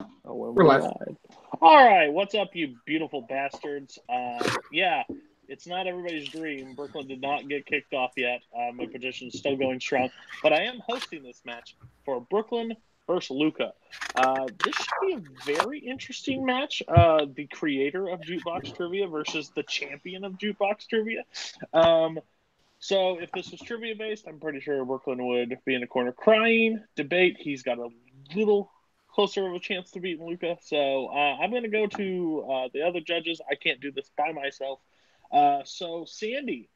Oh, when We're we're live. live. All right, what's up, you beautiful bastards? Yeah, it's not everybody's dream. Brooklyn did not get kicked off yet. My position is still going strong, but I am hosting this match for Brooklyn versus Luca. This should be a very interesting match. The creator of Jukebox Trivia versus the champion of Jukebox Trivia. Um, so if this was trivia based, I'm pretty sure Brooklyn would be in the corner crying. Debate, he's got a little closer of a chance to beat Luca. So I'm going to go to the other judges. I can't do this by myself. So Sandy,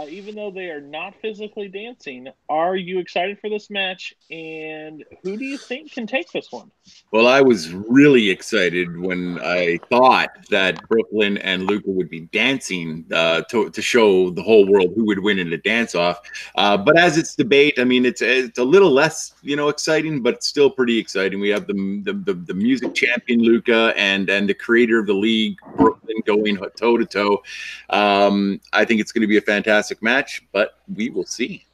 even though they are not physically dancing, are you excited for this match? And who do you think can take this one? Well, I was really excited when I thought that Brooklyn and Luca would be dancing to show the whole world who would win in a dance off. But as it's debate, I mean, it's a little less exciting, but still pretty exciting. We have the music champion Luca and the creator of the league Brooklyn going toe to toe. I think it's going to be a fantastic match, but we will see.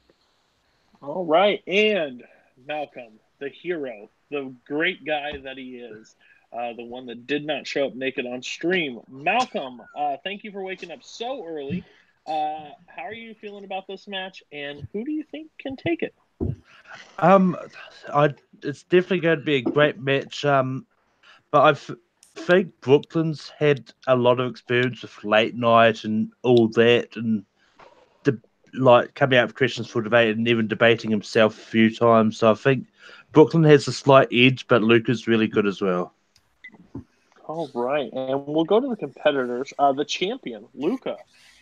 All right, and Malcolm, the hero, the great guy that he is, the one that did not show up naked on stream. Malcolm, thank you for waking up so early. How are you feeling about this match, and who do you think can take it? Um, it's definitely going to be a great match. But think Brooklyn's had a lot of experience with late night and all that, and like coming out with questions for debate and even debating himself a few times. So I think Brooklyn has a slight edge, but Luca's really good as well. All right, and we'll go to the competitors. The champion, Luca.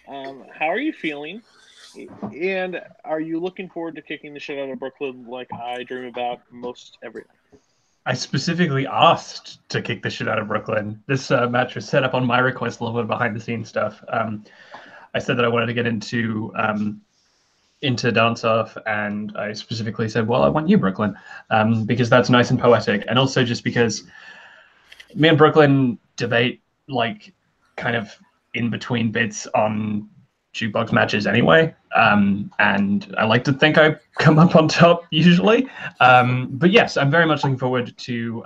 How are you feeling? And are you looking forward to kicking the shit out of Brooklyn like I dream about most every night? I specifically asked to kick the shit out of Brooklyn. This match was set up on my request, a little bit behind the scenes stuff. I said that I wanted to get into dance off, and I specifically said, "Well, I want you, Brooklyn," because that's nice and poetic, and also just because me and Brooklyn debate like kind of in between bits on jukebox matches anyway. And I like to think I come up on top usually. But yes, I'm very much looking forward to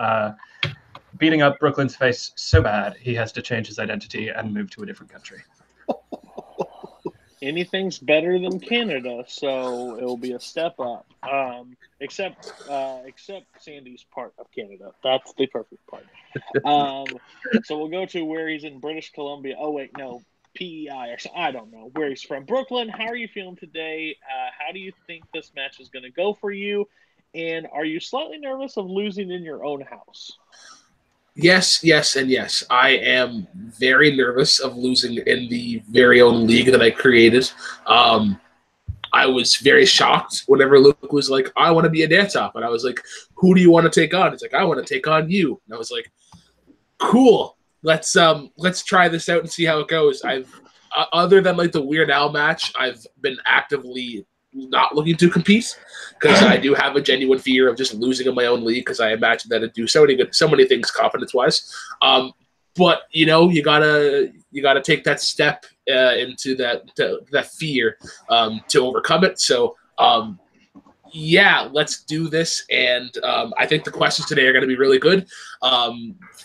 beating up Brooklyn's face so bad he has to change his identity and move to a different country. Anything's better than Canada, so it'll be a step up. Except Sandy's part of Canada. That's the perfect part. So we'll go to where he's in British Columbia. Oh wait, no, PEI or so, I don't know where he's from. Brooklyn, how are you feeling today? How do you think this match is going to go for you? And are you slightly nervous of losing in your own house? Yes, yes, and yes. I am very nervous of losing in the very own league that I created. I was very shocked whenever Luke was like, "I want to be a dance off," and I was like, "Who do you want to take on?" He's like, "I want to take on you," and I was like, "Cool, let's try this out and see how it goes." I've other than like the Weird Al match, I've been actively not looking to compete because I do have a genuine fear of just losing in my own league because I imagine that it'd do so many things confidence wise. But you gotta take that step into that fear to overcome it. So yeah, let's do this. And I think the questions today are going to be really good,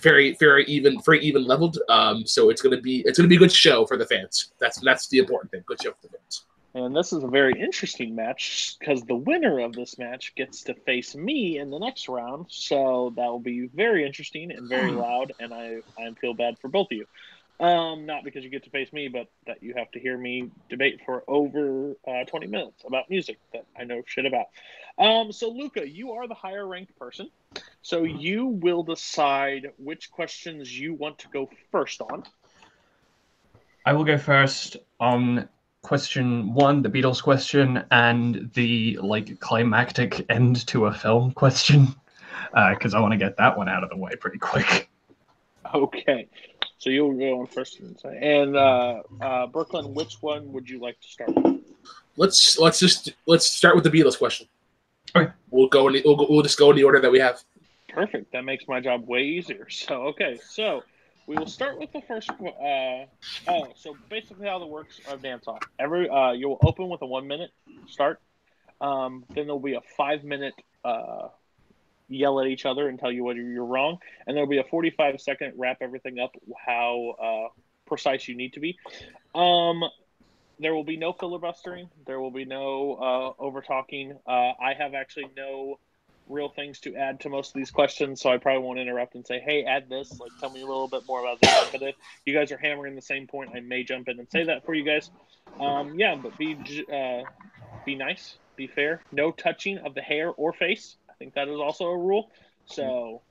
very even leveled. So it's going to be a good show for the fans. That's the important thing. Good show for the fans. And this is a very interesting match because the winner of this match gets to face me in the next round. So that will be very interesting and very loud. And I feel bad for both of you. Not because you get to face me, but that you have to hear me debate for over 20 minutes about music that I know shit about. So, Luca, you are the higher ranked person. So you will decide which questions you want to go first on. I will go first on question one, the Beatles question, and the like climactic end to a film question, because I want to get that one out of the way pretty quick. Okay. So you'll go on first. And Brooklyn, which one would you like to start with? Let's start with the Beatles question. Okay. We'll just go in the order that we have. Perfect. That makes my job way easier. So okay. So we will start with the first. So basically, how the works of dance off. You will open with a 1 minute start. Then there'll be a 5 minute yell at each other and tell you whether you're wrong. And there'll be a 45-second wrap everything up how precise you need to be. There will be no filibustering. There will be no over-talking. I have actually no real things to add to most of these questions, so I probably won't interrupt and say, hey, add this. Like, tell me a little bit more about this. But if you guys are hammering the same point, I may jump in and say that for you guys. But be nice, be fair. No touching of the hair or face. I think that is also a rule. So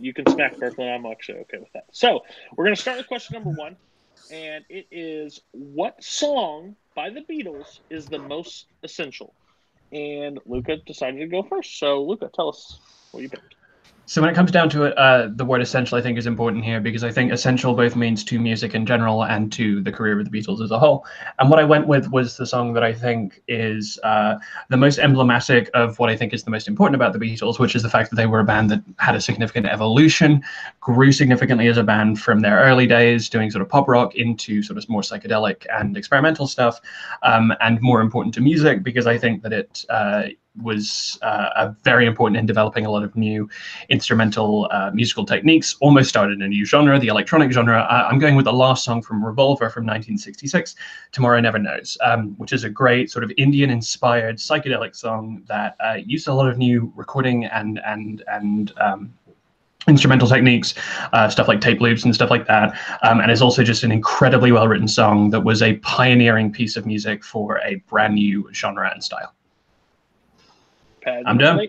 you can smack Brooklyn. I'm actually okay with that. So we're going to start with question number 1. And it is, what song by the Beatles is the most essential? And Luca decided to go first. So, Luca, tell us what you picked. So when it comes down to it, the word essential, I think, is important here because I think essential both means to music in general and to the career of the Beatles as a whole. And what I went with was the song that I think is the most emblematic of what I think is the most important about the Beatles, which is the fact that they were a band that had a significant evolution, grew significantly as a band from their early days, doing sort of pop rock into sort of more psychedelic and experimental stuff, and more important to music because I think that it was very important in developing a lot of new instrumental musical techniques, almost started a new genre, the electronic genre. I'm going with the last song from Revolver from 1966, Tomorrow Never Knows, which is a great sort of Indian-inspired psychedelic song that used a lot of new recording and instrumental techniques, stuff like tape loops and stuff like that, and is also just an incredibly well-written song that was a pioneering piece of music for a brand new genre and style. I'm done.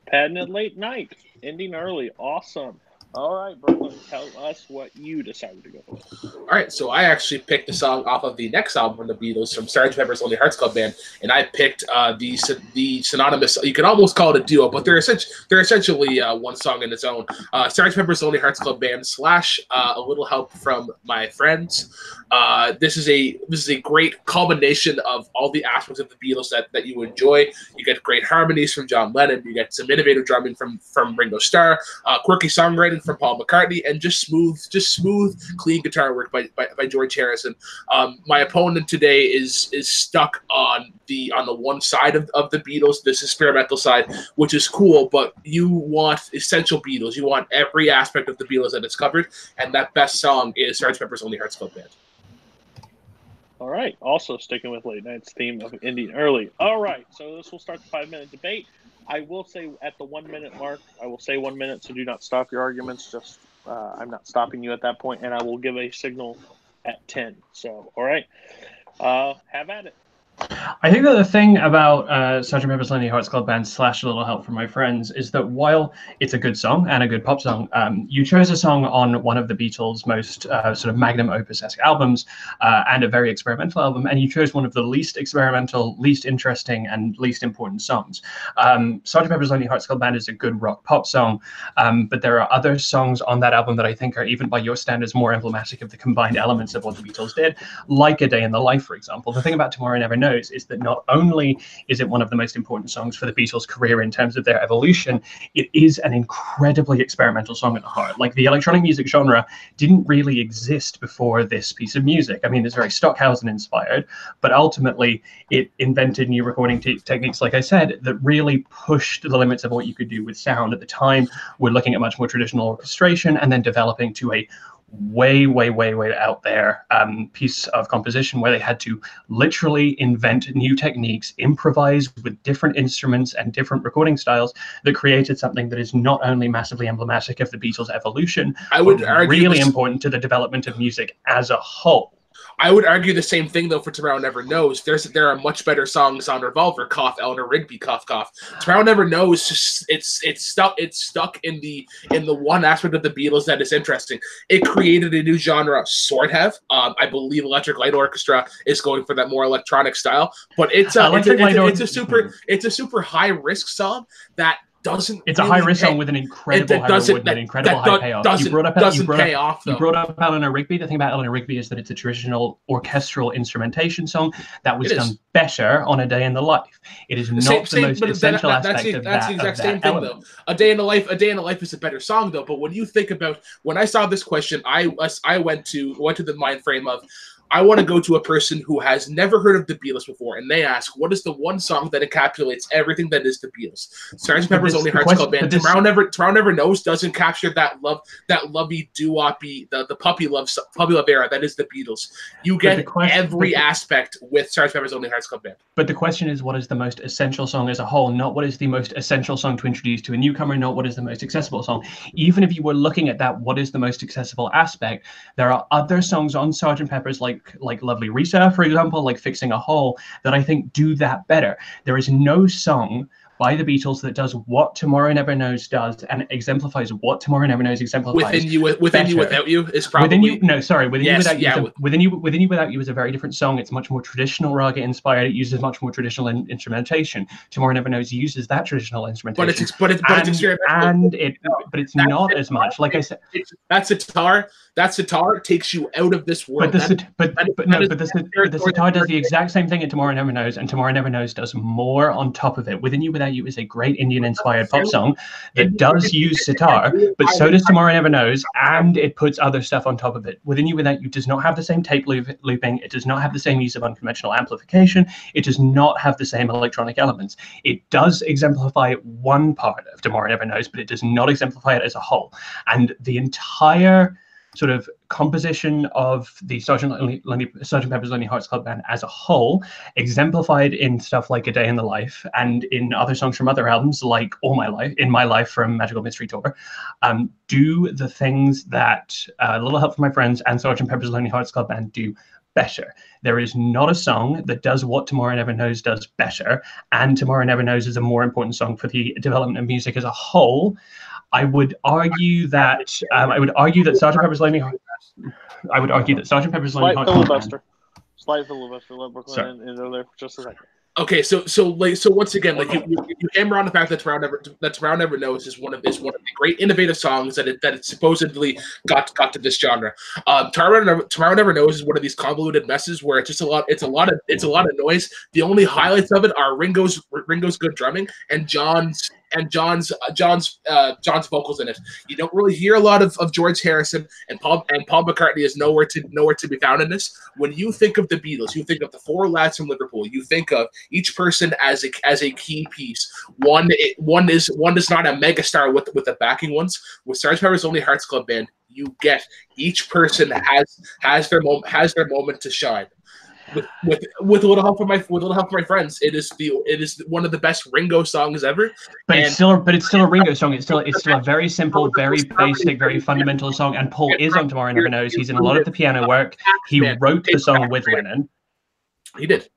Padding it late night, ending early. Awesome. All right, Brooklyn, tell us what you decided to go with. All right, so I actually picked the song off of the next album from the Beatles, from Sgt. Pepper's Lonely Hearts Club Band, and I picked the synonymous. You can almost call it a duo, but they're essentially one song in its own. Sgt. Pepper's Lonely Hearts Club Band / A Little Help from My Friends. This is a great culmination of all the aspects of the Beatles that you enjoy. You get great harmonies from John Lennon. You get some innovative drumming from Ringo Starr, quirky songwriting from Paul McCartney, and just smooth, clean guitar work by George Harrison. My opponent today is stuck on the one side of the Beatles, this experimental side, which is cool, but you want essential Beatles. You want every aspect of the Beatles that it's covered, and that best song is Sgt. Pepper's Lonely Hearts Club Band. All right. Also sticking with late night's theme of ending early. All right. So this will start the 5-minute debate. I will say at the 1 minute mark, I will say 1 minute, so do not stop your arguments. Just I'm not stopping you at that point, and I will give a signal at 10. So, all right. Have at it. I think that the thing about Sgt. Pepper's Lonely Hearts Club Band / A Little Help from My Friends is that while it's a good song and a good pop song, you chose a song on one of the Beatles' most sort of magnum opus-esque albums and a very experimental album, and you chose one of the least experimental, least interesting, and least important songs. Sgt. Pepper's Lonely Hearts Club Band is a good rock pop song, but there are other songs on that album that I think are, even by your standards, more emblematic of the combined elements of what the Beatles did, like A Day in the Life, for example. The thing about Tomorrow Never Knows is that not only is it one of the most important songs for the Beatles' career in terms of their evolution, it is an incredibly experimental song at the heart. Like, the electronic music genre didn't really exist before this piece of music. I mean, it's very Stockhausen inspired, but ultimately it invented new recording techniques, like I said, that really pushed the limits of what you could do with sound. At the time, we're looking at much more traditional orchestration and then developing to a way out there piece of composition where they had to literally invent new techniques, improvise with different instruments and different recording styles that created something that is not only massively emblematic of the Beatles' evolution, I would argue really important to the development of music as a whole. I would argue the same thing though for Tomorrow Never Knows. There are much better songs on Revolver, cough, Eleanor Rigby, cough, cough. Tomorrow Never Knows, just it's stuck in the one aspect of the Beatles that is interesting. It created a new genre, sort of. I believe Electric Light Orchestra is going for that more electronic style, but it's a super high risk song that doesn't. It's really a high risk song with an incredible high reward and an incredible high payoff. You brought up Eleanor Rigby. The thing about Eleanor Rigby is that it's a traditional orchestral instrumentation song that was done better on A Day in the Life. It is not the most essential aspect of that. That's the exact same thing, though. A Day in the Life is a better song, though. But when you think about, when I saw this question, I went to the mind frame of, I want to go to a person who has never heard of the Beatles before, and they ask, what is the one song that encapsulates everything that is the Beatles? Sgt. Pepper's Lonely Hearts Club Band. Tomorrow Never Knows doesn't capture that lovey doo-woppy, the puppy love era that is the Beatles. You get every aspect with Sgt. Pepper's Lonely Hearts Club Band. But the question is, what is the most essential song as a whole, not what is the most essential song to introduce to a newcomer, not what is the most accessible song. Even if you were looking at that, what is the most accessible aspect, there are other songs on Sgt. Pepper's, like Lovely Rita, for example, like Fixing a Hole, that I think do that better. There is no song by the Beatles that does what Tomorrow Never Knows does and exemplifies what Tomorrow Never Knows exemplifies. Within You Without You is probably Within You Without You is a very different song. It's much more traditional raga inspired. It uses much more traditional instrumentation. Tomorrow Never Knows uses that traditional instrumentation. But it's not as much. Like I said, that sitar takes you out of this world. But the sitar does the exact same thing in Tomorrow Never Knows, and Tomorrow Never Knows does more on top of it. Within You Without You is a great Indian-inspired pop song that does use sitar, but so does Tomorrow Never Knows, and it puts other stuff on top of it. Within You Without You does not have the same tape looping. It does not have the same use of unconventional amplification. It does not have the same electronic elements. It does exemplify one part of Tomorrow Never Knows, but it does not exemplify it as a whole. And the entire sort of composition of the Sgt. Pepper's Lonely Hearts Club Band as a whole, exemplified in stuff like A Day in the Life and in other songs from other albums like In My Life from Magical Mystery Tour, do the things that A Little Help from My Friends and Sgt. Pepper's Lonely Hearts Club Band do better. There is not a song that does what Tomorrow Never Knows does better, and Tomorrow Never Knows is a more important song for the development of music as a whole. I would argue that Sgt. Pepper's Lonely Hearts. I would argue that Sgt. Pepper's Lonely Hearts. Slight filibuster. Let Brooklyn in there for just a second. Okay, so once again, like you hammer on the fact that Tomorrow Never Knows is one of the great innovative songs that it supposedly got to this genre. Tomorrow Never Knows is one of these convoluted messes where it's a lot of noise. The only highlights of it are Ringo's good drumming and John's vocals in it. You don't really hear a lot of George Harrison, and Paul McCartney is nowhere to be found in this. When you think of the Beatles, you think of the four lads from Liverpool. You think of each person as a key piece. One is not a megastar with the backing ones. With Sgt. Pepper's Lonely Hearts Club Band, you get each person has their moment to shine. With a little help from my friends, it is one of the best Ringo songs ever. But it's still a Ringo song. It's still a very simple, very basic, very fundamental song. And Paul is on Tomorrow Never Knows. He's in a lot of the piano work. He wrote the song with Lennon. He did.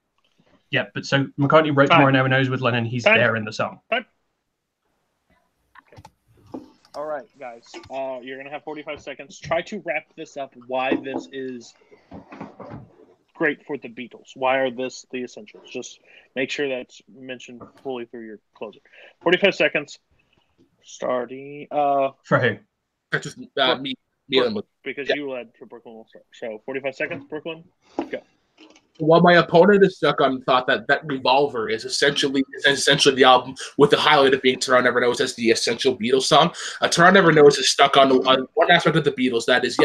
Yeah, but so McCartney wrote Tomorrow Never Knows with Lennon. He's there in the song. Okay. All right, guys. You're gonna have 45 seconds. Try to wrap this up. Why this is great for the Beatles. Why are this the essentials? Just make sure that's mentioned fully through your closing. 45 seconds. Starting. For who? That's just me. Because you led for Brooklyn will start. So 45 seconds, Brooklyn. Go. While my opponent is stuck on the thought that Revolver is essentially the album with the highlight of being Tomorrow Never Knows as the essential Beatles song, Tomorrow Never Knows is stuck on one aspect of the Beatles that is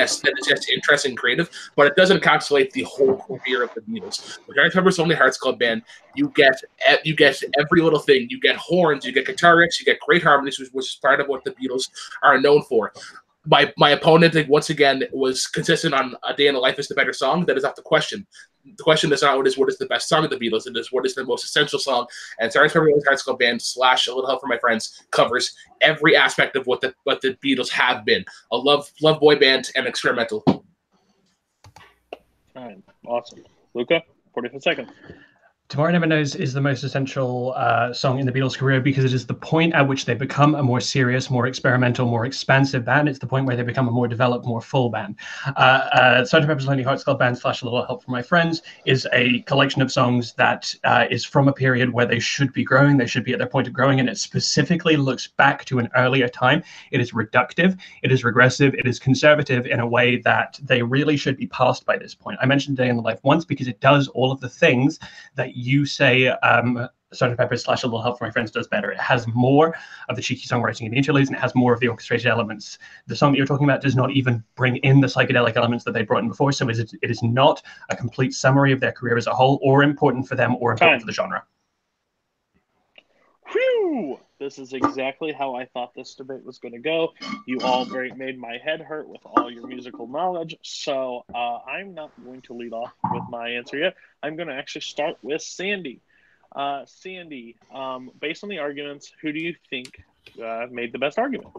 interesting and creative, but it doesn't encapsulate the whole career of the Beatles. With Sgt. Pepper's Lonely Hearts Club Band, you get every little thing. You get horns, you get guitar riffs, you get great harmonies, which is part of what the Beatles are known for. My opponent, once again, was consistent on A Day in the Life is the better song. That is not the question. The question is not what is the best song of the Beatles. It is what is the most essential song. And Sgt. Pepper's Hearts Club Band / A Little Help from My Friends covers every aspect of what the Beatles have been: a love boy band and experimental. All right, awesome. Luca, 45 seconds. Tomorrow Never Knows is the most essential song in the Beatles' career because it is the point at which they become a more serious, more experimental, more expansive band. It's the point where they become a more developed, more full band. Sgt. Pepper's Lonely Hearts Club Band / A Little Help from My Friends is a collection of songs that is from a period where they should be growing. They should be at their point of growing, and it specifically looks back to an earlier time. It is reductive, it is regressive, it is conservative in a way that they really should be past by this point. I mentioned Day in the Life once because it does all of the things that you say Sgt. Pepper's / A Little Help from My Friends does better. It has more of the cheeky songwriting in the interludes, and it has more of the orchestrated elements. The song that you're talking about does not even bring in the psychedelic elements that they brought in before, so it is not a complete summary of their career as a whole, or important for them, or important for the genre. Whew! This is exactly how I thought this debate was going to go. You all made my head hurt with all your musical knowledge, so I'm not going to lead off with my answer yet. I'm going to actually start with Sandy. Sandy, based on the arguments, who do you think made the best argument?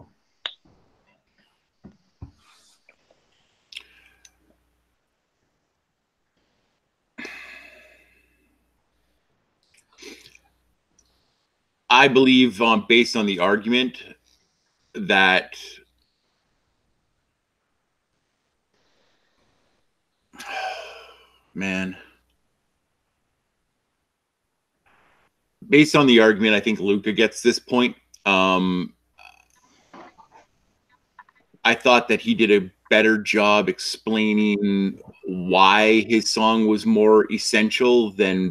I believe, based on the argument, that based on the argument, I think Luca gets this point. I thought that he did a better job explaining why his song was more essential than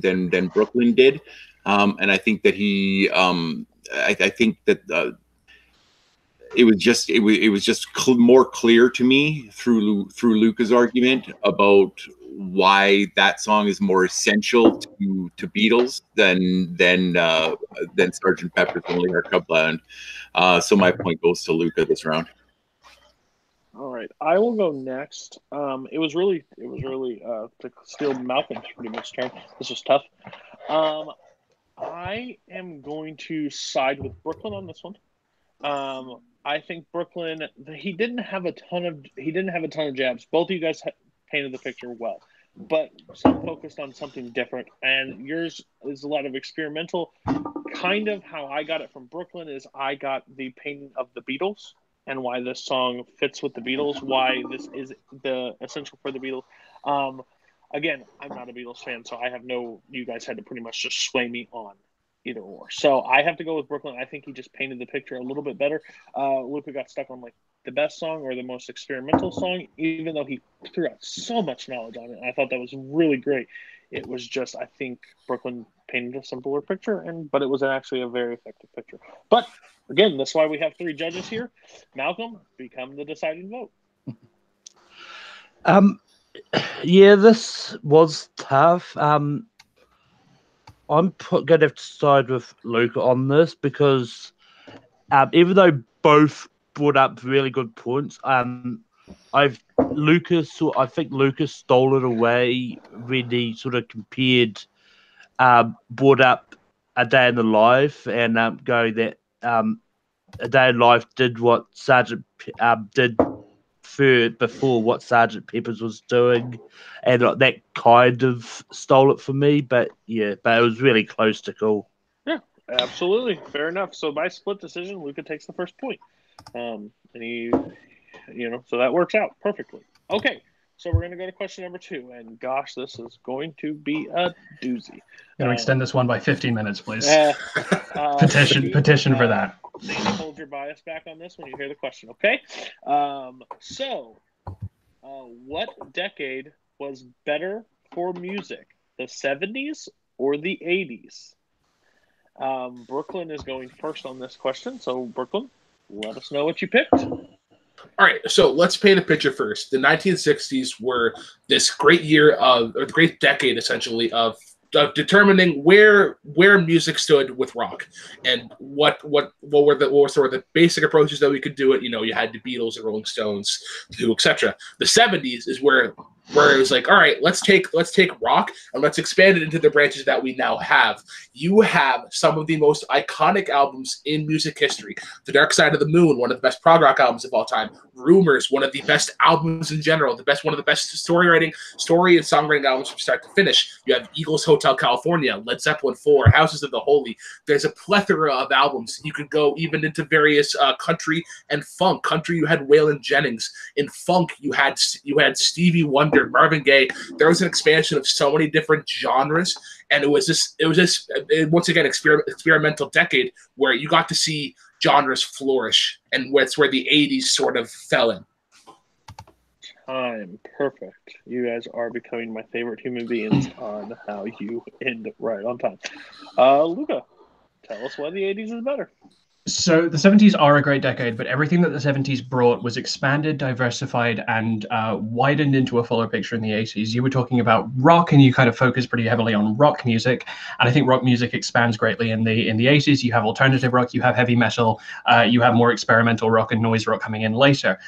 Brooklyn did. And I think that he, I think that it was just more clear to me through Luca's argument about why that song is more essential to Beatles than Sgt. Pepper's Lonely Hearts Club Band. So my point goes to Luca this round. All right, I will go next. It was really to steal Malcolm's pretty much turn. This was tough. I am going to side with Brooklyn on this one. I think Brooklyn, he didn't have a ton of jabs. Both of you guys painted the picture well, but some focused on something different. And yours is a lot of experimental. Kind of how I got it from Brooklyn is I got the painting of the Beatles and why this song fits with the Beatles, why this is the essential for the Beatles. Again, I'm not a Beatles fan, so you guys had to pretty much just sway me on either or. So I have to go with Brooklyn. I think he just painted the picture a little bit better. Luca got stuck on like the best song or the most experimental song, even though he threw out so much knowledge on it. And I thought that was really great. It was just, I think Brooklyn painted a simpler picture, but it was actually a very effective picture. But again, that's why we have 3 judges here. Malcolm, become the deciding vote. Yeah, this was tough. I'm going to have to side with Luca on this because even though both brought up really good points, I think Luca stole it away when he sort of compared, brought up A Day in the Life and going that A Day in Life did what Sergeant did before what Sergeant Pepper's was doing, and that kind of stole it for me. But it was really close to call. Yeah, absolutely, fair enough. So by split decision, Luca takes the first point, and he, so that works out perfectly. Okay, so we're going to go to question number 2, and gosh, this is going to be a doozy. Going to extend this one by 15 minutes, please. Petition for that. Hold your bias back on this when you hear the question, okay? What decade was better for music, the 70s or the 80s? Brooklyn is going first on this question, so Brooklyn, let us know what you picked. All right, so let's paint a picture first. The 1960s were this great great decade, essentially, of determining where music stood with rock, and what were sort of the basic approaches that we could do it. You had the Beatles, the Rolling Stones, etc. The 70s is where it was like, all right, let's take rock and let's expand it into the branches that we now have. You have some of the most iconic albums in music history. The Dark Side of the Moon, one of the best prog rock albums of all time. Rumors, one of the best albums in general, one of the best story and songwriting albums from start to finish. You have Eagles Hotel California, Led Zeppelin 4, Houses of the Holy. There's a plethora of albums. You could go even into various country and funk. Country, you had Waylon Jennings. In funk, you had Stevie Wonder, Marvin Gaye. There was an expansion of so many different genres, and it was this once again experimental decade where you got to see genres flourish, and that's where the 80s sort of fell in. Time. Perfect. You guys are becoming my favorite human beings on how you end right on time. Luca, tell us why the 80s is better. So the 70s are a great decade, but everything that the 70s brought was expanded, diversified, and widened into a fuller picture in the 80s. You were talking about rock, and you kind of focused pretty heavily on rock music, and I think rock music expands greatly in the 80s. You have alternative rock, you have heavy metal, you have more experimental rock and noise rock coming in later.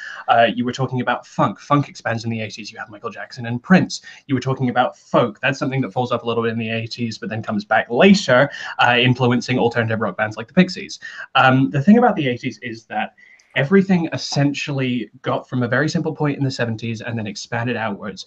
You were talking about funk. Funk expands in the 80s. You have Michael Jackson and Prince. You were talking about folk. That's something that falls off a little bit in the 80s, but then comes back later, influencing alternative rock bands like the Pixies. The thing about the 80s is that everything essentially got from a very simple point in the 70s and then expanded outwards.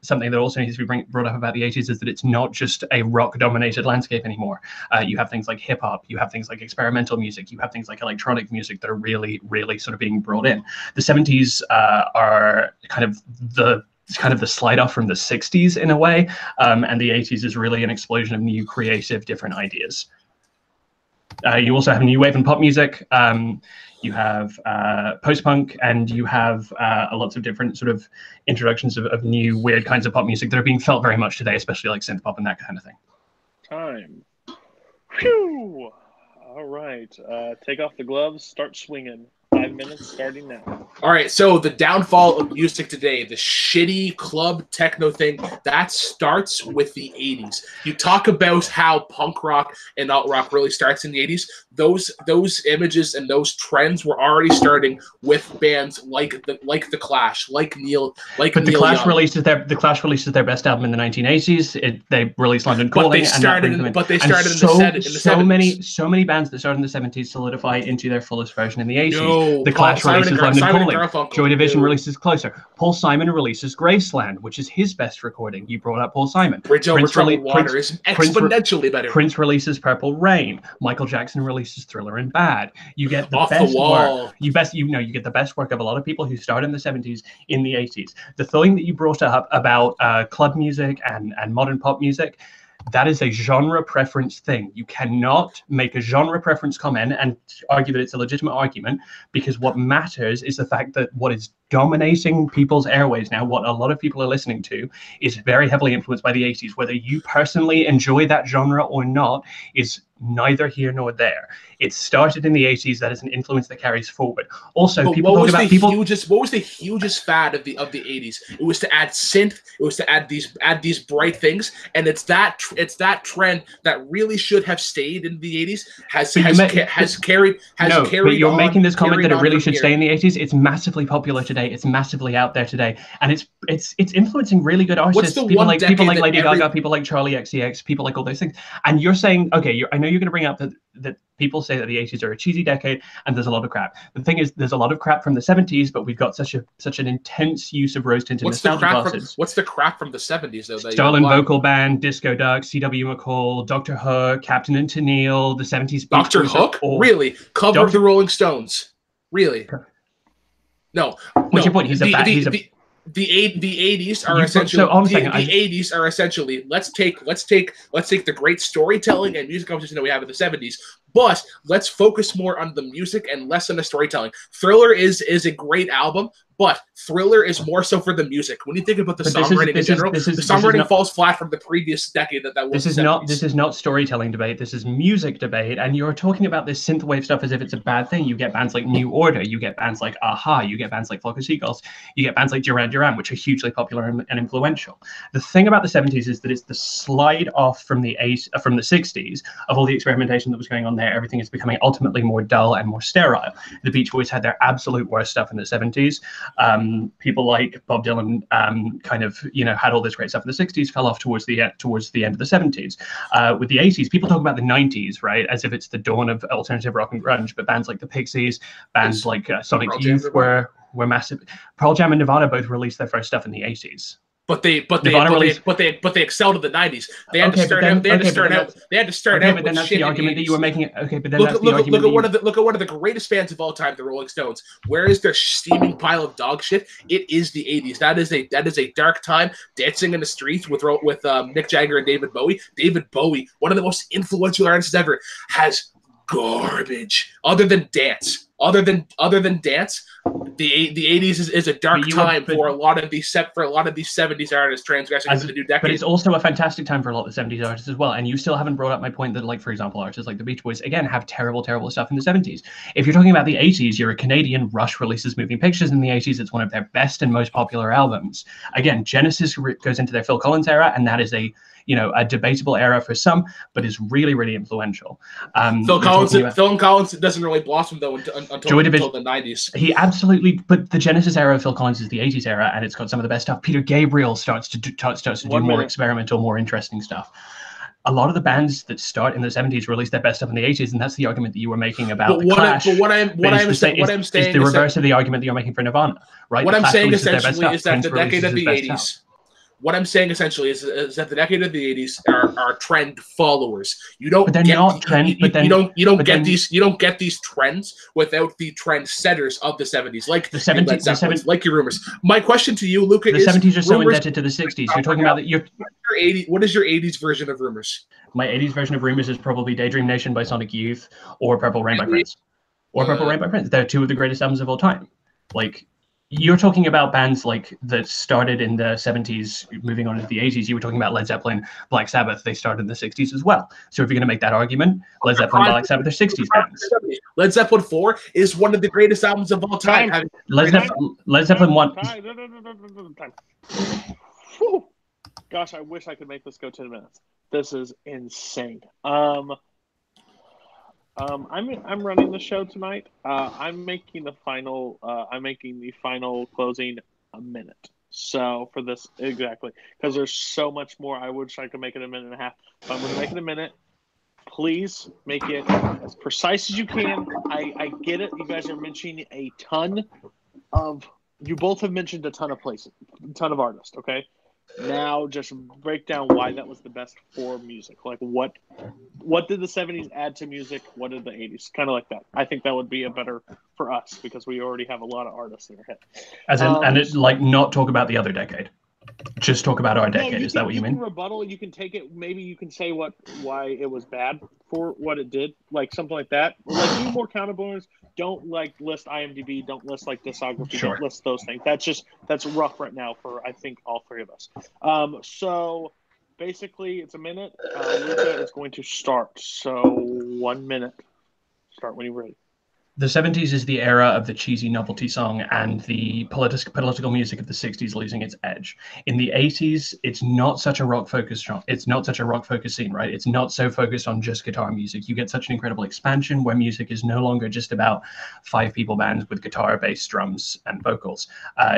Something that also needs to be brought up about the 80s is that it's not just a rock-dominated landscape anymore. You have things like hip-hop, you have things like experimental music, you have things like electronic music that are really, really sort of being brought in. The 70s are kind of the slide off from the 60s in a way, and the 80s is really an explosion of new, creative, different ideas. You also have new wave and pop music. You have post-punk, and you have lots of different sort of introductions of new weird kinds of pop music that are being felt very much today, especially like synth pop and that kind of thing. Time. Whew. All right. Take off the gloves. Start swinging. 5 minutes starting now. All right, so the downfall of music today, the shitty club techno thing, that starts with the 80s. You talk about how punk rock and alt rock really starts in the 80s. Those images and those trends were already starting with bands like the Clash, like Neil, like but Neil the Clash Young. releases their best album in the 1980s. They released London Calling, But they started in the 70s. So many bands that started in the 70s solidify into their fullest version in the 80s. No, the Clash releases London Calling. Garfunkel. Joy Division releases Closer. Paul Simon releases Graceland, which is his best recording. You brought up Paul Simon. Bridge Over Troubled Water is exponentially better. Prince releases Purple Rain. Michael Jackson releases Thriller and Bad. You get the Off best the wall. work. You get the best work of a lot of people who started in the 70s in the 80s. The thing that you brought up about club music and modern pop music, that is a genre preference thing. You cannot make a genre preference comment and argue that it's a legitimate argument, because what matters is the fact that what is dominating people's airways now, what a lot of people are listening to, is very heavily influenced by the 80s. Whether you personally enjoy that genre or not is neither here nor there. It started in the 80s. That is an influence that carries forward. Also, but people talk about people. What was the hugest fad of the 80s? It was to add synth. It was to add these bright things, and it's that trend that really should have stayed in the 80s has carried. But you're making this comment that it really should here. stay in the 80s. It's massively popular today. It's massively out there today, and it's influencing really good artists. People like Lady Gaga, people like Charlie XCX, people like all those things. And you're saying, okay, I know you're going to bring up that people say that the 80s are a cheesy decade and there's a lot of crap. The thing is, there's a lot of crap from the 70s, but we've got such an intense use of rose-tinted nostalgia glasses. What's the crap from the 70s, though? Starlin Vocal Band, Disco Duck, C.W. McCall, Dr. Hook, Captain and Tennille, the 70s. Dr. Hook? Really? Cover of the Rolling Stones? Really? No. What's your point? The 80s are essentially. The 80s are essentially. Let's take the great storytelling and music competition that we have in the 70s, but let's focus more on the music and less on the storytelling. Thriller is a great album, but Thriller is more so for the music. When you think about the songwriting in general, the songwriting falls flat from the previous decade that was. This is not storytelling debate. This is music debate, and you're talking about this synthwave stuff as if it's a bad thing. You get bands like New Order, you get bands like Aha, you get bands like Flock of Seagulls, you get bands like Duran Duran, which are hugely popular and influential. The thing about the 70s is that it's the slide off from the 60s of all the experimentation that was going on there. Everything is becoming ultimately more dull and more sterile. The Beach Boys had their absolute worst stuff in the 70s. People like Bob Dylan had all this great stuff in the 60s, fell off towards the end of the 70s. With the 80s, people talk about the 90s, right, as if it's the dawn of alternative rock and grunge, but bands like the Pixies, bands like Sonic Youth were massive. Pearl Jam and Nirvana both released their first stuff in the 80s. But they excelled in the 90s. They had to start out. But then that's the argument that you were making. Okay, but then look at one of the greatest bands of all time, the Rolling Stones. Where is their steaming pile of dog shit? It is the 80s. That is a dark time. Dancing in the streets with Mick Jagger and David Bowie. David Bowie, one of the most influential artists ever, has garbage. Other than Dance, The 80s is a dark time for a lot of these 70s artists transgressing into the new decade. But it's also a fantastic time for a lot of 70s artists as well. And you still haven't brought up my point that, like, for example, artists like the Beach Boys, again, have terrible stuff in the 70s. If you're talking about the 80s, you're a Canadian. Rush releases Moving Pictures in the 80s. It's one of their best and most popular albums. Again, Genesis goes into their Phil Collins era, and that is a debatable era for some, but is really, really influential. Phil Collins doesn't really blossom though until the 90s. He absolutely, but the Genesis era of Phil Collins is the 80s era, and it's got some of the best stuff. Peter Gabriel starts to do more experimental, more interesting stuff. A lot of the bands that start in the 70s release their best stuff in the 80s, and that's the argument that you were making about the Clash. What I'm saying is the reverse of the argument that you're making for Nirvana, right? What I'm saying essentially is that the decade of the 80s. What I'm saying essentially is that the decade of the 80s are trend followers. You don't get these trends without the trend setters of the 70s, like the 70s, like your rumors. My question to you, Luca, is the 70s are so indebted to the 60s. You're talking about that. What is your 80s version of rumors? My 80s version of rumors is probably Daydream Nation by Sonic Youth or Purple Rain by Prince. They're two of the greatest albums of all time. Like, you're talking about bands like that started in the 70s, moving on into the 80s. You were talking about Led Zeppelin, Black Sabbath. They started in the 60s as well. So if you're going to make that argument, Led Zeppelin, Black Sabbath are 60s bands. Led Zeppelin 4 is one of the greatest albums of all time. Led Zeppelin 1. Gosh, I wish I could make this go 10 minutes. This is insane. I'm running the show tonight. I'm making the final closing a minute. So for this exactly, because there's so much more. I wish I could make it a minute and a half. But I'm going to make it a minute. Please make it as precise as you can. I get it. You guys are mentioning a ton of. You both have mentioned a ton of places, a ton of artists. Okay. Now, just break down why that was the best for music. Like, what did the 70s add to music? What did the 80s? Kind of like that. I think that would be a better for us because we already have a lot of artists in our head. Not talk about the other decade. Just talk about our decade. Is that what you mean? You can rebuttal. You can take it. Maybe you can say why it was bad for what it did, like something like that. Like, do more counterpoints. Don't list IMDb. Don't list discography. Sure. Don't list those things. That's rough right now for I think all three of us. So basically, it's a minute. Luca is going to start. So 1 minute. Start when you're ready. The 70s is the era of the cheesy novelty song and the political music of the 60s losing its edge. In the 80s, it's not such a rock-focused genre. It's not such a rock-focused scene, right? It's not so focused on just guitar music. You get such an incredible expansion where music is no longer just about 5-people bands with guitar, bass, drums, and vocals.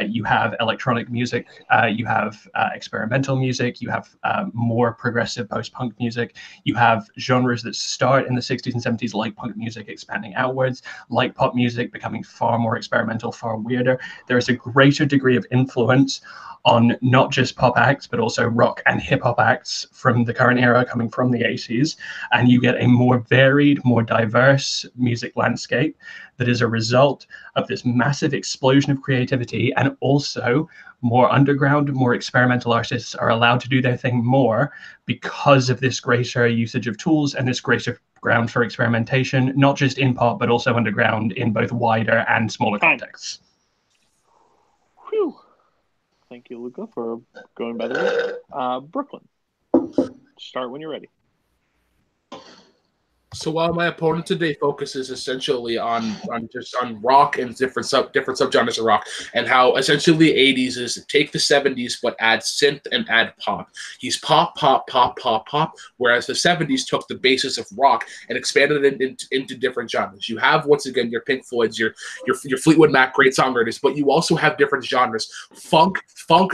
You have electronic music. You have experimental music. You have more progressive post-punk music. You have genres that start in the 60s and 70s, like punk music, expanding outwards, like pop music becoming far more experimental, far weirder. There is a greater degree of influence on not just pop acts, but also rock and hip hop acts from the current era coming from the 80s. And you get a more varied, more diverse music landscape that is a result of this massive explosion of creativity. And also more underground, more experimental artists are allowed to do their thing more because of this greater usage of tools and this greater ground for experimentation, not just in pop, but also underground in both wider and smaller contexts. Whew. Thank you, Luca, for going by the way. Brooklyn, start when you're ready. So while my opponent today focuses essentially on rock and different subgenres of rock, and how essentially the 80s is take the 70s but add synth and add pop. He's pop, whereas the 70s took the basis of rock and expanded it into different genres. You have, once again, your Pink Floyds, your Fleetwood Mac, great songwriters, but you also have different genres. Funk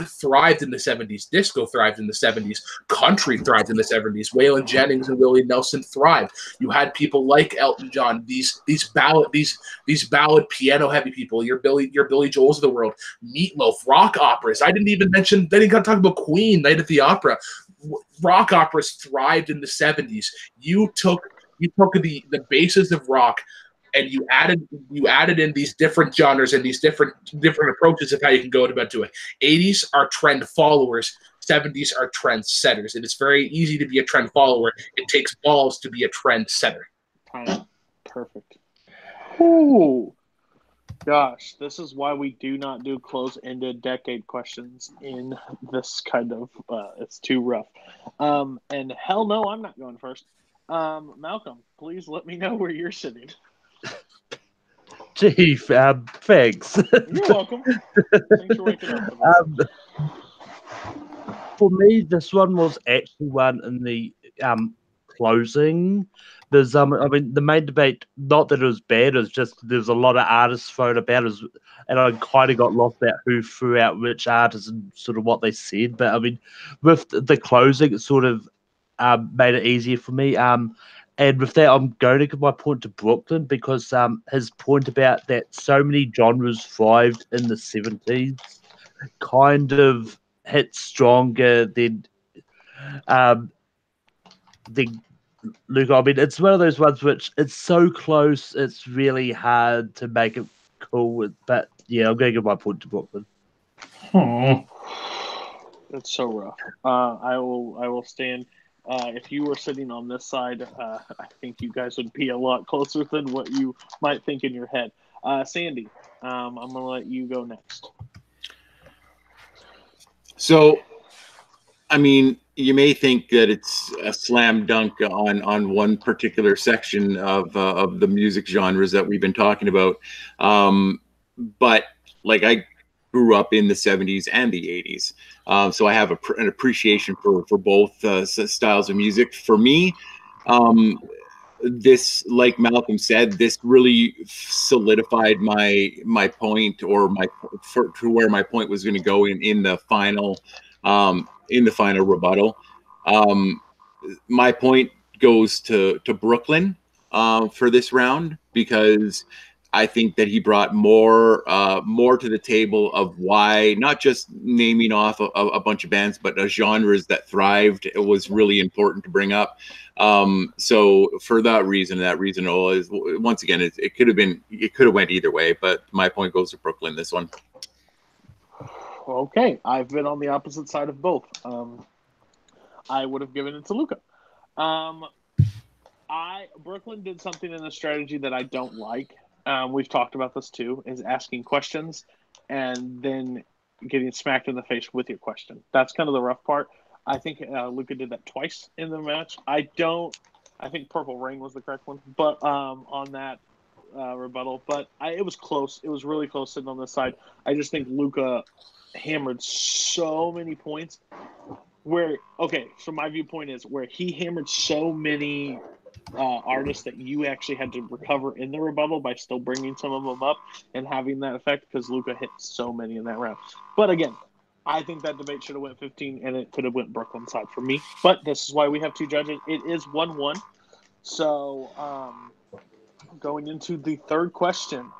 thrived in the 70s. Disco thrived in the 70s. Country thrived in the 70s. Waylon Jennings and Willie Nelson thrived. You had people like Elton John, these ballad piano heavy people, your Billy Joels of the world, Meatloaf, rock operas. I didn't even talk about Queen, Night at the Opera. Rock operas thrived in the 70s. You took the basis of rock and you added in these different genres and these different approaches of how you can go about doing it. 80s are trend followers. 70s are trend setters. And it's very easy to be a trend follower. It takes balls to be a trend setter. Perfect. Ooh. Gosh, this is why we do not do close-ended decade questions in this kind of. It's too rough. And hell no, I'm not going first. Malcolm, please let me know where you're sitting. Gee, thanks. You're welcome. Thanks for waking up for this. For me, this one was actually one in the closing. There's I mean, the main debate, not that it was bad, it was just there's a lot of artists thrown about, and I kind of got lost about who threw out which artists and sort of what they said. But I mean, with the closing, it sort of made it easier for me. And with that, I'm going to give my point to Brooklyn because his point about that so many genres thrived in the 70s kind of hit stronger than Luca. I mean, it's one of those ones which it's so close, it's really hard to make it cool. But yeah, I'm going to give my point to Brooklyn. It's so rough. I will stand. If you were sitting on this side, I think you guys would be a lot closer than what you might think in your head. Sandy, I'm going to let you go next. So, I mean, you may think that it's a slam dunk on one particular section of the music genres that we've been talking about, but like I grew up in the 70s and the 80s, so I have an appreciation for both styles of music. For me, this, like Malcolm said, this really solidified my point, or to where my point was going to go in the final rebuttal. My point goes to Brooklyn for this round, because I think that he brought more to the table of why, not just naming off a bunch of bands, but genres that thrived. It was really important to bring up. So for that reason is, once again, it could have went either way, but my point goes to Brooklyn, this one. Okay, I've been on the opposite side of both. I would have given it to Luca. Brooklyn did something in the strategy that I don't like. We've talked about this too, is asking questions and then getting smacked in the face with your question. That's kind of the rough part. I think Luca did that twice in the match. I think Purple Rain was the correct one, but on that rebuttal. But it was close. It was really close sitting on this side. I just think Luca hammered so many points so my viewpoint is where he hammered so many artists that you actually had to recover in the rebuttal by still bringing some of them up and having that effect, because Luca hit so many in that round. But again, I think that debate should have went 15, and it could have went Brooklyn's side for me. But this is why we have two judges. It is 1-1. So going into the third question,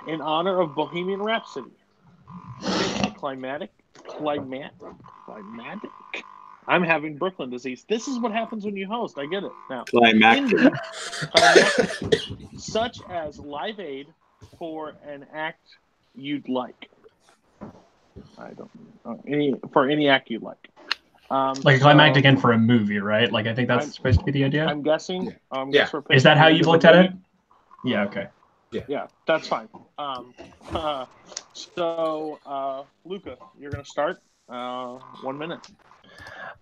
in honor of Bohemian Rhapsody, climatic. I'm having Brooklyn disease. This is what happens when you host. I get it now. Climactic. Such as Live Aid for an act you'd like. I don't for any act you'd like. Like a climactic end for a movie, right? Like I think that's supposed to be the idea. I'm guessing. Yeah. Is that how you've looked at it? Yeah. Okay. Yeah, that's fine. So, Luca, you're going to start. 1 minute.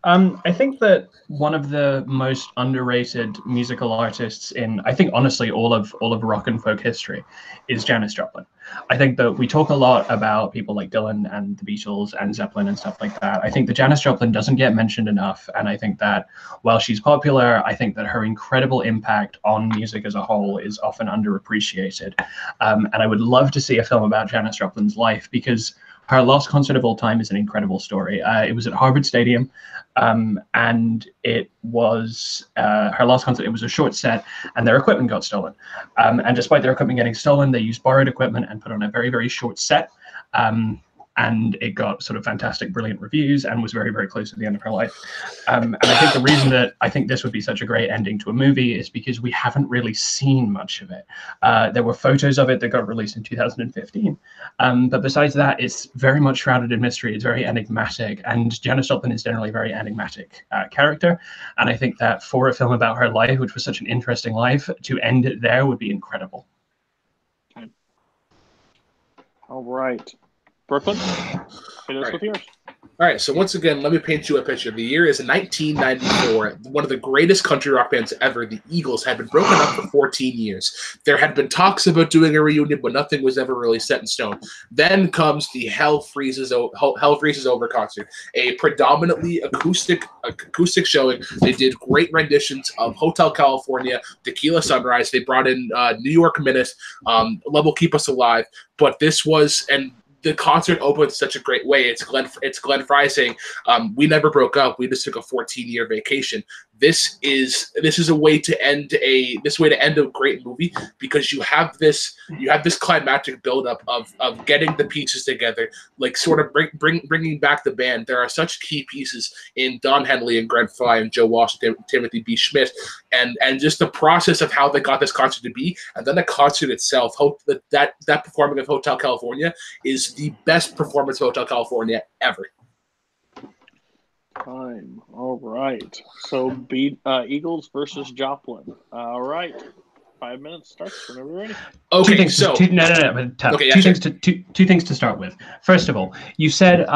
I think that one of the most underrated musical artists in, I think, honestly, all of rock and folk history is Janis Joplin. I think that we talk a lot about people like Dylan and the Beatles and Zeppelin and stuff like that. I think that Janis Joplin doesn't get mentioned enough, and I think that while she's popular, I think that her incredible impact on music as a whole is often underappreciated. And I would love to see a film about Janis Joplin's life, because her last concert of all time is an incredible story. It was at Harvard Stadium, and it was her last concert. It was a short set, and their equipment got stolen. And despite their equipment getting stolen, they used borrowed equipment and put on a very, very short set. And it got sort of fantastic, brilliant reviews, and was very, very close to the end of her life. And I think the reason that I think this would be such a great ending to a movie is because we haven't really seen much of it. There were photos of it that got released in 2015. But besides that, it's very much shrouded in mystery. It's very enigmatic, and Janis Joplin is generally a very enigmatic character. And I think that for a film about her life, which was such an interesting life, to end it there would be incredible. All right. Brooklyn, hit us with yours. All right, so once again, let me paint you a picture. The year is 1994. One of the greatest country rock bands ever, the Eagles, had been broken up for 14 years. There had been talks about doing a reunion, but nothing was ever really set in stone. Then comes the Hell Freezes Over concert, a predominantly acoustic showing. They did great renditions of Hotel California, Tequila Sunrise. They brought in New York Minute, Love Keep Us Alive. But this was, and the concert opened in such a great way. It's Glenn Frey saying, "We never broke up. We just took a 14-year vacation." This is a way to end a great movie, because you have this climactic buildup of getting the pieces together, like sort of bringing back the band. There are such key pieces in Don Henley and Glenn Frey and Joe Walsh, Timothy B. Schmidt, and just the process of how they got this concert to be, and then the concert itself. That performing of Hotel California is the best performance of Hotel California ever. Time. All right. So Eagles versus Joplin. All right. 5 minutes starts whenever you're ready. Okay. Two things to start with. First of all, you said,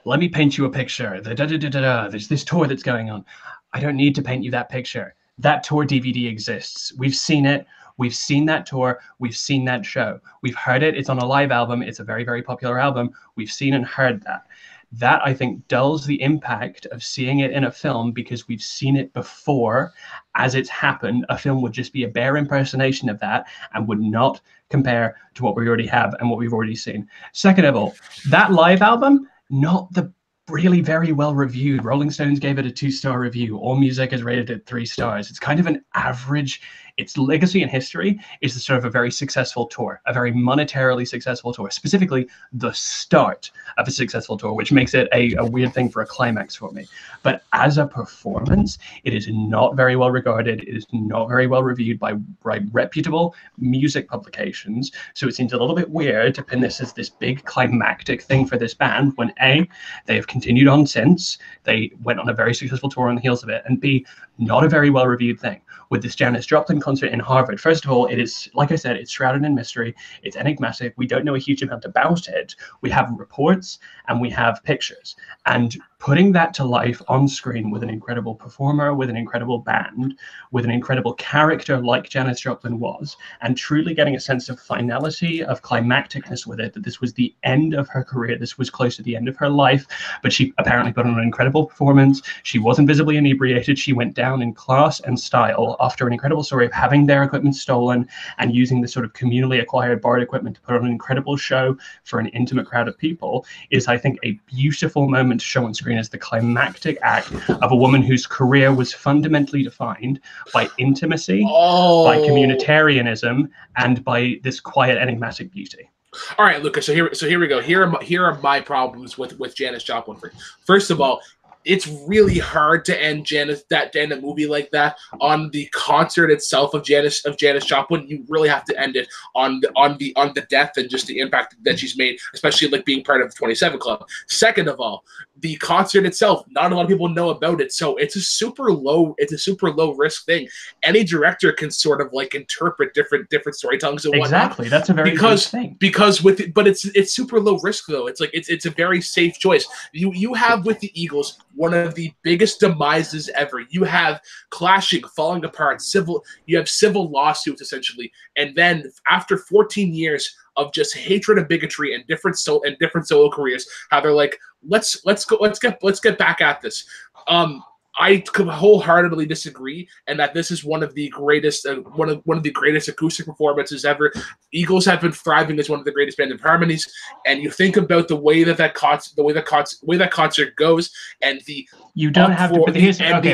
"Let me paint you a picture. There's this tour that's going on." I don't need to paint you that picture. That tour DVD exists. We've seen it. We've seen that tour. We've seen that show. We've heard it. It's on a live album. It's a very, very popular album. We've seen and heard that. That, I think, dulls the impact of seeing it in a film, because we've seen it before as it's happened. A film would just be a bare impersonation of that and would not compare to what we already have and what we've already seen. Second of all, that live album, not the really very well reviewed. Rolling Stones gave it a 2-star review. AllMusic has rated it 3 stars. It's kind of an average. Its legacy and history is the sort of a very successful tour, a very monetarily successful tour, specifically the start of a successful tour, which makes it a weird thing for a climax for me. But as a performance, it is not very well regarded. It is not very well reviewed by reputable music publications. So it seems a little bit weird to pin this as this big climactic thing for this band, when A, they have continued on since. They went on a very successful tour on the heels of it, and B, not a very well reviewed thing. With this Janis Joplin concert in Harvard, first of all, it is, like I said, it's shrouded in mystery. It's enigmatic. We don't know a huge amount about it. We have reports and we have pictures. And putting that to life on screen with an incredible performer, with an incredible band, with an incredible character like Janis Joplin was, and truly getting a sense of finality, of climacticness with it, that this was the end of her career. This was close to the end of her life, but she apparently put on an incredible performance. She wasn't visibly inebriated. She went down in class and style after an incredible story of having their equipment stolen and using this sort of communally acquired borrowed equipment to put on an incredible show for an intimate crowd of people, is, I think, a beautiful moment to show on screen as the climactic act of a woman whose career was fundamentally defined by intimacy, by communitarianism, and by this quiet, enigmatic beauty. All right, Luca. So here we go. Here are my problems with Janis Joplin. First of all, it's really hard to end a movie like that on the concert itself of Janis Joplin. You really have to end it on the death and just the impact that she's made, especially like being part of the 27 Club. Second of all, the concert itself, not a lot of people know about it, so it's a super low risk thing. Any director can sort of like interpret different storytellings and whatnot. Exactly, that's a very good thing. But it's super low risk though. It's a very safe choice. You have with the Eagles one of the biggest demises ever. You have clashing, falling apart, civil lawsuits essentially, and then after 14 years of just hatred and bigotry and different solo careers, how they're like, let's get back at this. I wholeheartedly disagree, and that this is one of the greatest acoustic performances ever. Eagles have been thriving as one of the greatest band of harmonies, and you think about the way that concert goes, and the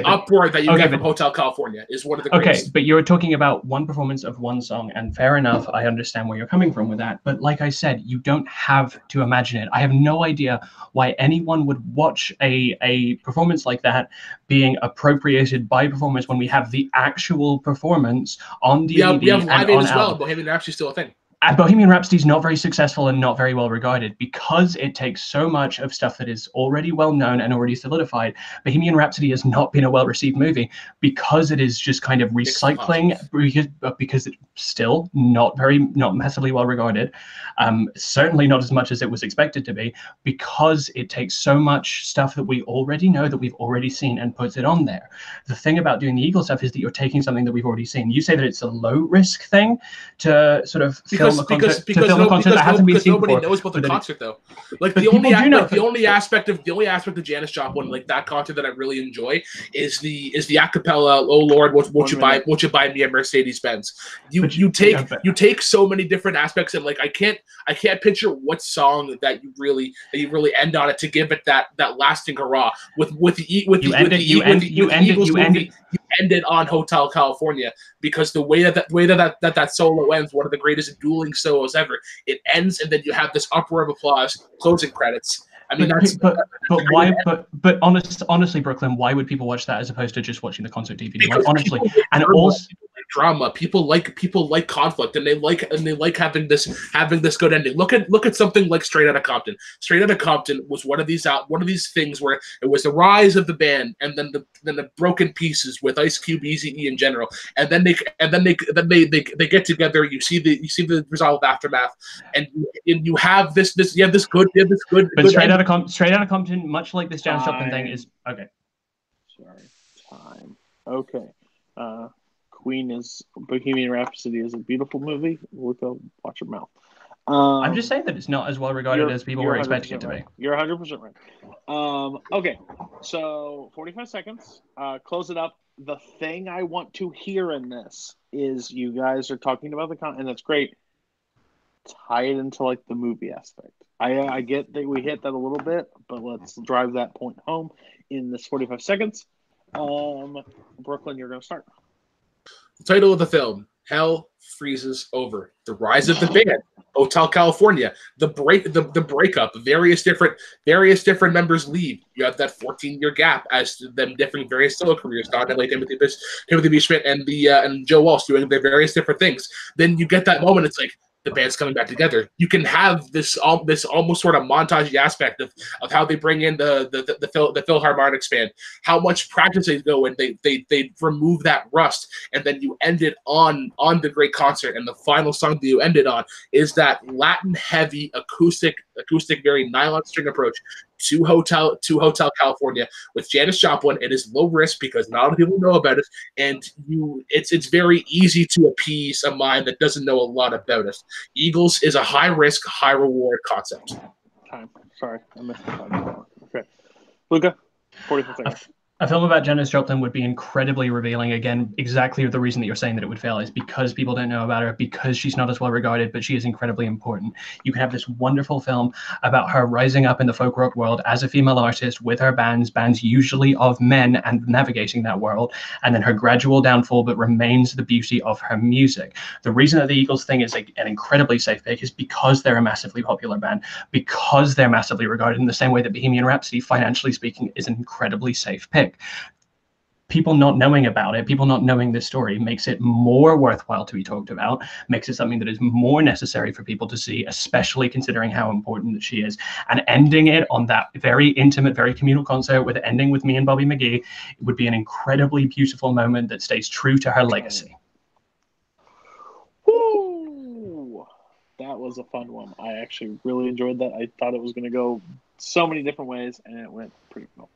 uproar that you get from Hotel California is one of the greatest. Okay, but you're talking about one performance of one song, and fair enough, I understand where you're coming from with that. But like I said, you don't have to imagine it. I have no idea why anyone would watch a performance like that being appropriated by performers when we have the actual performance on DVD. Yeah, we have Live Aid as well. Bohemian Rhapsody is still a thing. Bohemian Rhapsody is not very successful and not very well regarded because it takes so much of stuff that is already well known and already solidified. Bohemian Rhapsody has not been a well received movie because it is just kind of recycling, because it's still not massively well regarded, certainly not as much as it was expected to be, because it takes so much stuff that we already know, that we've already seen, and puts it on there. The thing about doing the Eagle stuff is that you're taking something that we've already seen. You say that it's a low risk thing to sort of film a concert that hasn't been seen nobody before. knows about the concert though. Like but the only people do know. the only aspect of Janis Joplin, like that concert that I really enjoy is the acapella. Oh Lord, won't you buy me a Mercedes Benz? You take so many different aspects, and like I can't picture what song that you really end on it to give it that lasting hurrah. You ended on Hotel California, because the way that solo ends, one of the greatest dueling solos ever. It ends, and then you have this uproar of applause, closing credits. I mean, honestly, Brooklyn, why would people watch that as opposed to just watching the concert DVD? Because like, honestly, and also drama. People like conflict, and they like having this good ending. Look at something like Straight Outta Compton. Straight Outta Compton was one of these things where it was the rise of the band, and then the broken pieces with Ice Cube, Eazy-E in general, and then they get together. You see the result of aftermath, and you have this good. But Straight Outta Compton, much like this Janis Joplin thing, is okay. Sorry, time. Okay. Queen is Bohemian Rhapsody is a beautiful movie. Luca, watch your mouth. I'm just saying that it's not as well regarded as people were expecting it to be. You're 100% right. Okay, so 45 seconds. Close it up. The thing I want to hear in this is you guys are talking about the content, and that's great. Tie it into like the movie aspect. I get that we hit that a little bit, but let's drive that point home in this 45 seconds. Brooklyn, you're going to start. The title of the film: Hell Freezes Over. The rise of the band, Hotel California. The breakup. Various different members leave. You have that 14-year gap as them different various solo careers. Don and Timothy B. Schmidt and Joe Walsh doing their various different things. Then you get that moment. It's like, the band's coming back together. You can have this almost sort of montage aspect of how they bring in the Philharmonic band, how much practice they go, and they remove that rust, and then you end it on the great concert. And the final song that you ended on is that Latin heavy acoustic, very nylon string approach to Hotel California with Janis Joplin. It is low risk because not a lot of people know about it, and it's very easy to appease a mind that doesn't know a lot about it. Eagles is a high risk, high reward concept. Time. Sorry, I missed the time. Okay, Luca, 45 seconds. A film about Janis Joplin would be incredibly revealing. Again, exactly the reason that you're saying that it would fail is because people don't know about her, because she's not as well regarded, but she is incredibly important. You can have this wonderful film about her rising up in the folk rock world as a female artist with her bands usually of men, and navigating that world, and then her gradual downfall, but remains the beauty of her music. The reason that the Eagles thing is an incredibly safe pick is because they're a massively popular band, because they're massively regarded in the same way that Bohemian Rhapsody, financially speaking, is an incredibly safe pick. People not knowing about it, people not knowing this story, makes it more worthwhile to be talked about, makes it something that is more necessary for people to see, especially considering how important that she is. And ending it on that very intimate, very communal concert, with ending with me and Bobby McGee, would be an incredibly beautiful moment that stays true to her legacy. Woo! That was a fun one. I actually really enjoyed that. I thought it was going to go so many different ways, and it went pretty cool.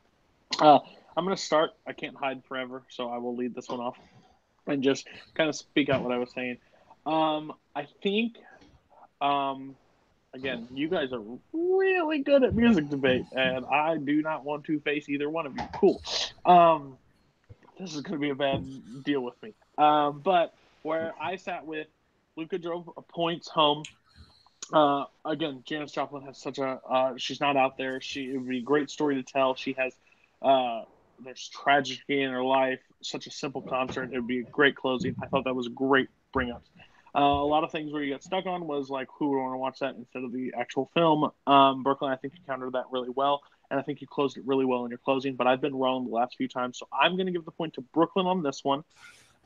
I'm going to start. I can't hide forever, so I will lead this one off and just kind of speak out what I was saying. I think, again, you guys are really good at music debate, and I do not want to face either one of you. Cool. This is going to be a bad deal with me. But where I sat with, Luca drove points home. Again, Janis Joplin has such a she's not out there. It would be a great story to tell. She has there's tragedy in her life. Such a simple concert. It would be a great closing. I thought that was a great bring up. A lot of things where you got stuck on was like who would want to watch that instead of the actual film. Brooklyn, I think you countered that really well, and I think you closed it really well in your closing. But I've been wrong the last few times, so I'm going to give the point to Brooklyn on this one.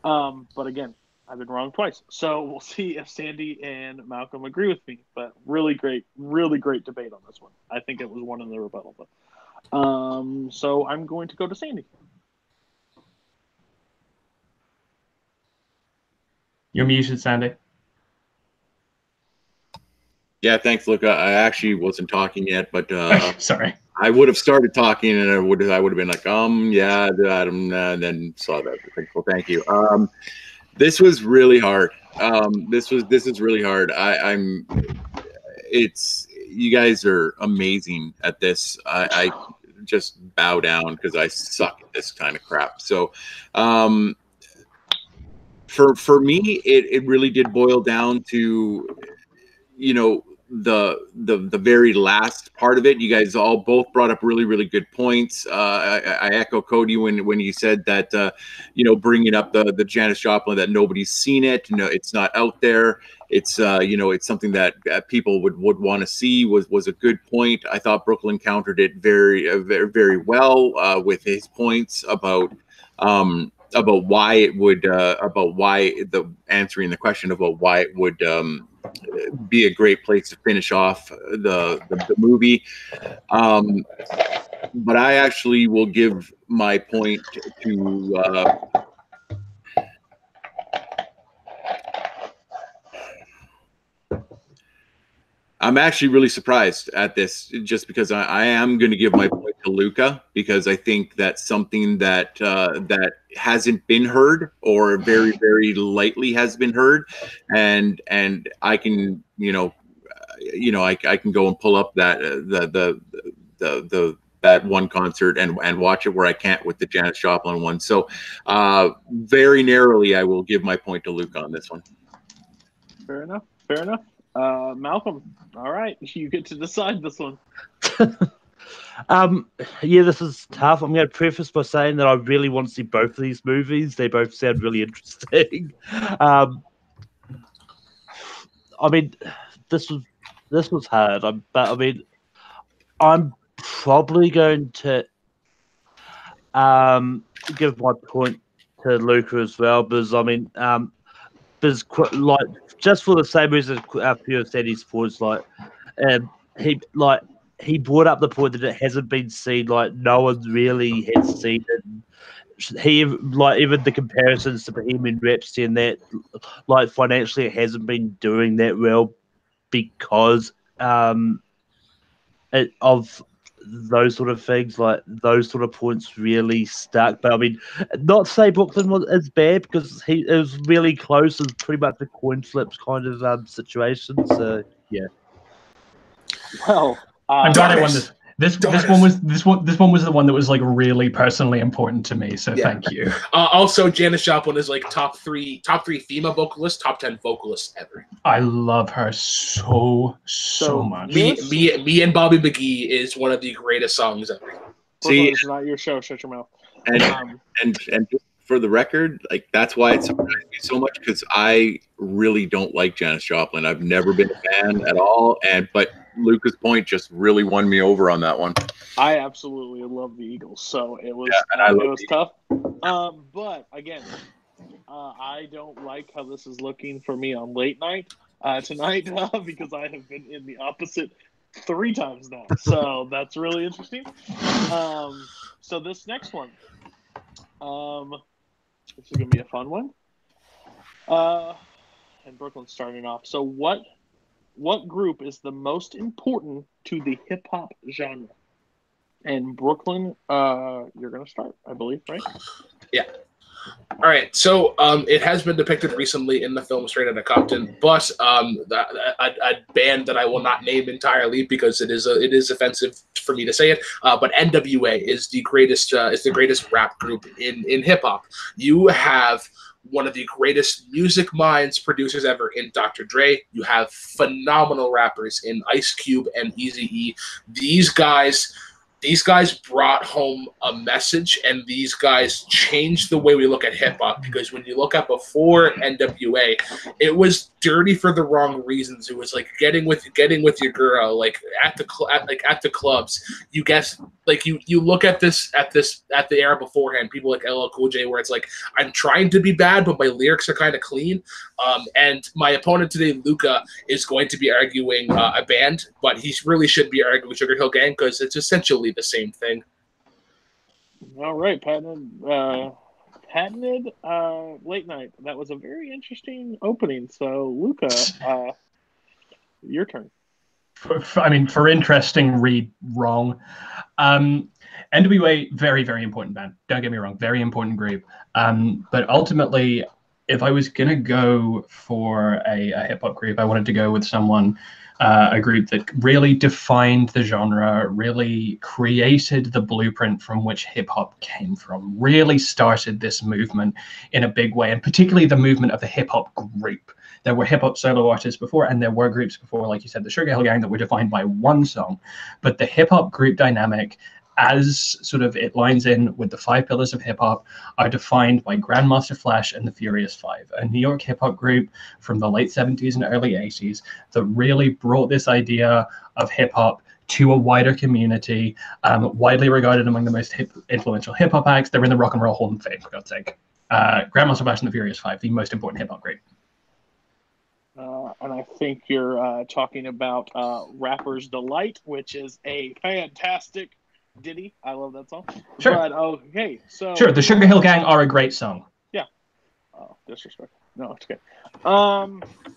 But again, I've been wrong twice. So we'll see if Sandy and Malcolm agree with me. But really great debate on this one. I think it was one in the rebuttal. But so I'm going to go to Sandy. You're muted, Sandy. Yeah, thanks, Luca. I actually wasn't talking yet, but Sorry. I would have started talking, and I would have been like, yeah, and then saw that. Well, thank you. This was really hard. This is really hard. It's you guys are amazing at this. I just bow down because I suck at this kind of crap. So, for me, it really did boil down to, the very last part of it. You guys all both brought up really good points. I echo Cody when he said that bringing up the Janis Joplin, that nobody's seen it. No, it's not out there. It's it's something that people would want to see. Was a good point. I thought Brooklyn countered it very well with his points about why it would answering the question about why it would be a great place to finish off the movie. But I actually will give my point to I'm actually really surprised at this, just because I am going to give my point to Luca, because I think that's something that hasn't been heard, or very lightly has been heard, and I can I can go and pull up that that one concert and watch it where I can't with the Janis Joplin one. So very narrowly, I will give my point to Luca on this one. Fair enough. Malcolm, all right, you get to decide this one. Yeah, this is tough. I'm going to preface by saying that I really want to see both of these movies. They both sound really interesting. I mean, this was hard. But I mean, I'm probably going to give my point to Luca as well, because I mean, like, just for the same reason Pure said his points, he brought up the point that it hasn't been seen, like no one really has seen it. He even the comparisons to Bohemian Rhapsody and that, like, financially it hasn't been doing that well because of those sort of things. Like, those sort of points really stuck. But I mean, not to say Brooklyn was as bad, because it was really close. It was pretty much a coin flips kind of situation. So yeah. Well, I'm glad I won this. This one was the one that was like really personally important to me. So thank you. Also, Janis Joplin is like top three female vocalists, top 10 vocalists ever. I love her so much. Me and Bobby McGee is one of the greatest songs ever. See, it's not your show. Shut your mouth. And just for the record, like, that's why it surprised me so much, because I really don't like Janis Joplin. I've never been a fan at all, but Luca's point just really won me over on that one. I absolutely love the Eagles, so it was tough. But again, I don't like how this is looking for me on late night tonight, because I have been in the opposite 3 times now. So that's really interesting. So this next one, this is gonna be a fun one. And Brooklyn's starting off. So what group is the most important to the hip hop genre? And Brooklyn, you're going to start, I believe, right? Yeah. All right. So it has been depicted recently in the film Straight Outta Compton, but a band that I will not name entirely because it is offensive for me to say it. But NWA is the greatest rap group in hip hop. You have one of the greatest music minds, producers ever in Dr. Dre. You have phenomenal rappers in Ice Cube and Eazy-E. These guys brought home a message, and these guys changed the way we look at hip hop, because when you look at before NWA, it was dirty for the wrong reasons. It was like getting with your girl, like at the clubs. You guess, like you look at the era beforehand, people like LL Cool J, where it's like, I'm trying to be bad, but my lyrics are kind of clean. And my opponent today, Luca, is going to be arguing a band, but he really should be arguing Sugar Hill Gang because it's essentially the same thing. All right, patented late night. That was a very interesting opening. So, Luca, your turn. For interesting, read wrong. NWA, very, very important band. Don't get me wrong, very important group. But ultimately, if I was going to go for a hip-hop group, I wanted to go with a group that really defined the genre, really created the blueprint from which hip-hop came from, really started this movement in a big way, and particularly the movement of the hip-hop group. There were hip-hop solo artists before, and there were groups before, like you said, the Sugar Hill Gang, that were defined by one song. But the hip-hop group dynamic, as sort of it lines in with the 5 pillars of hip-hop, are defined by Grandmaster Flash and the Furious Five, a New York hip-hop group from the late 70s and early 80s that really brought this idea of hip-hop to a wider community, widely regarded among the most influential hip-hop acts. They're in the Rock and Roll Hall of Fame, for God's sake. Grandmaster Flash and the Furious Five, the most important hip-hop group. And I think you're talking about Rapper's Delight, which is a fantastic ditty. I love that song. Sure. But okay, so sure, the Sugar Hill Gang are a great song. Yeah. Oh, disrespect. No, it's okay.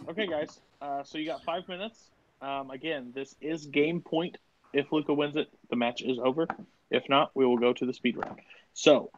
Okay, guys. So you got 5 minutes. Again, this is game point. If Luca wins it, the match is over. If not, we will go to the speed round. So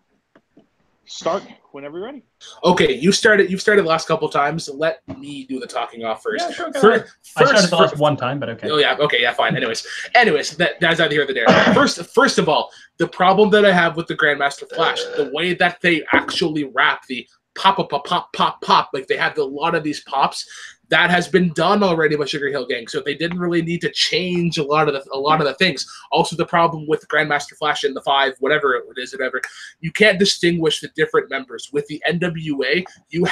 start whenever you're ready. Okay, you've started the last couple times. Let me do the talking off first. Yeah, sure. I started the last one time, but okay. Oh yeah, okay, yeah, fine. Anyways, that's neither here nor there. First of all, the problem that I have with the Grandmaster Flash, the way that they actually rap, the pop pop pop pop pop pop, like they have a lot of these pops. That has been done already by Sugar Hill Gang, so they didn't really need to change a lot of the things. Also, the problem with Grandmaster Flash and the 5, whatever it is, you can't distinguish the different members. With the NWA, you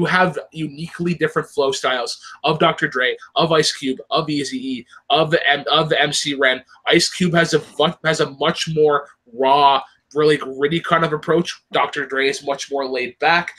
have uniquely different flow styles of Dr. Dre, of Ice Cube, of Eazy-E, of the MC Ren. Ice Cube has a much more raw, really gritty kind of approach. Dr. Dre is much more laid back.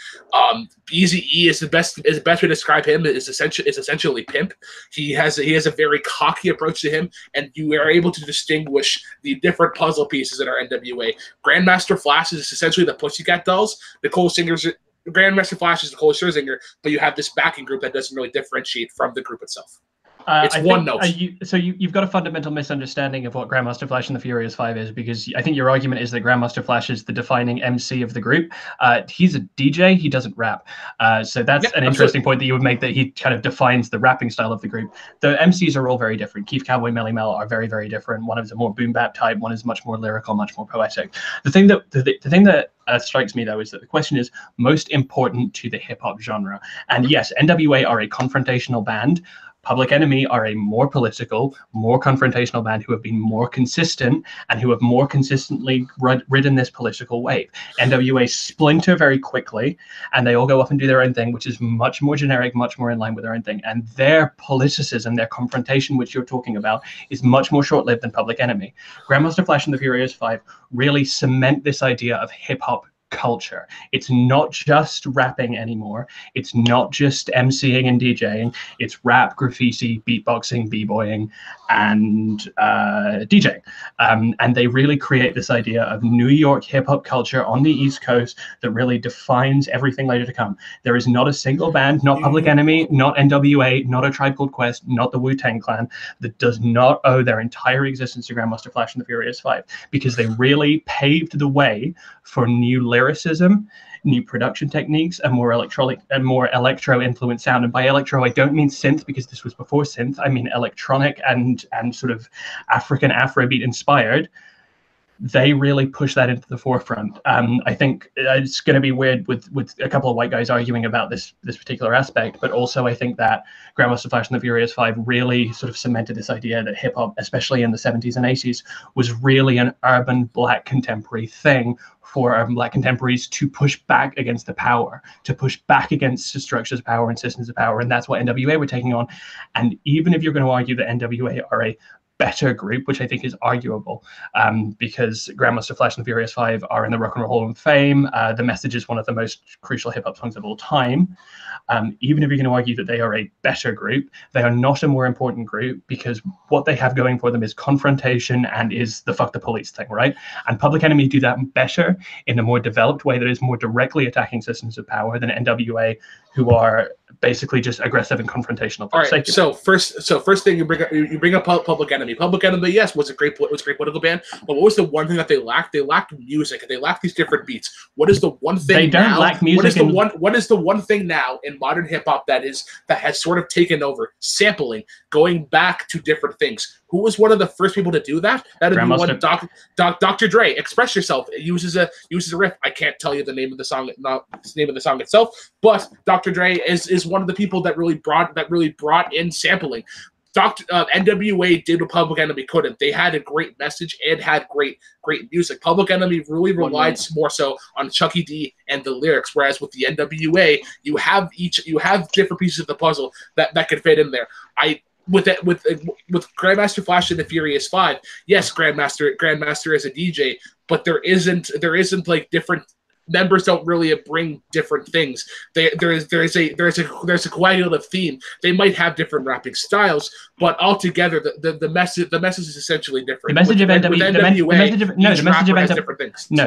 Eazy-E is the best way to describe him is essentially pimp. He has a very cocky approach to him, and you are able to distinguish the different puzzle pieces in our NWA. Grandmaster Flash is essentially the Pussycat Dolls. Grandmaster Flash is the Cole Scherzinger, but you have this backing group that doesn't really differentiate from the group itself. It's one note. You've got a fundamental misunderstanding of what Grandmaster Flash and the Furious Five is, because I think your argument is that Grandmaster Flash is the defining MC of the group. He's a DJ. He doesn't rap. So that's an interesting point that you would make, that he kind of defines the rapping style of the group. The MCs are all very different. Keith Cowboy, Melly Mel are very, very different. One is a more boom bap type. One is much more lyrical, much more poetic. The thing that strikes me, though, is that the question is most important to the hip hop genre. And yes, NWA are a confrontational band. Public Enemy are a more political, more confrontational band who have been more consistent and who have more consistently ridden this political wave. NWA splinter very quickly, and they all go off and do their own thing, which is much more generic, much more in line with their own thing. And their politicism, their confrontation, which you're talking about, is much more short-lived than Public Enemy. Grandmaster Flash and the Furious Five really cement this idea of hip-hop culture. It's not just rapping anymore. It's not just MCing and DJing. It's rap, graffiti, beatboxing, b-boying, and DJing. And they really create this idea of New York hip-hop culture on the East Coast that really defines everything later to come. There is not a single band, not Public Enemy, not NWA, not A Tribe Called Quest, not the Wu-Tang Clan, that does not owe their entire existence to Grandmaster Flash and the Furious Five, because they really paved the way for new lyricism, new production techniques, and more electronic and more electro-influenced sound. And by electro, I don't mean synth, because this was before synth. I mean electronic and sort of African Afrobeat inspired. they really push that into the forefront. I think it's going to be weird with a couple of white guys arguing about this particular aspect, but also I think that Grandmaster Flash and the Furious Five really sort of cemented this idea that hip hop, especially in the 70s and 80s, was really an urban black contemporary thing for urban black contemporaries to push back against the power, to push back against the structures of power and systems of power. And that's what NWA were taking on. And even if you're going to argue that NWA are a better group, which I think is arguable, because Grandmaster Flash and the Furious Five are in the Rock and Roll Hall of Fame. The Message is one of the most crucial hip hop songs of all time. Even if you're going to argue that they are a better group, they are not a more important group, because what they have going for them is confrontation and is the fuck the police thing, right? And Public Enemy do that better in a more developed way that is more directly attacking systems of power than NWA, who are basically just aggressive and confrontational. All right. So first thing you bring up Public Enemy. Public Enemy, yes, was a great political band. But what was the one thing that they lacked? They lacked music. They lacked these different beats. What is the one thing they don't now? lack music? What is the one thing now in modern hip hop that has sort of taken over? Sampling, going back to different things. Who was one of the first people to do that? That would be one Dr. Dre. Express Yourself. It uses a riff. I can't tell you the name of the song, not the name of the song itself, but Dr. Dre is one of the people that really brought in sampling. NWA did what Public Enemy couldn't. They had a great message and had great music. Public Enemy really relied more so on Chucky D and the lyrics, whereas with the NWA, you have different pieces of the puzzle that could fit in there. With Grandmaster Flash and the Furious Five, yes, Grandmaster is a DJ, but there isn't like different members don't really bring different things. There's a coagulative theme. They might have different rapping styles, but altogether the message is essentially different. The message of NWA,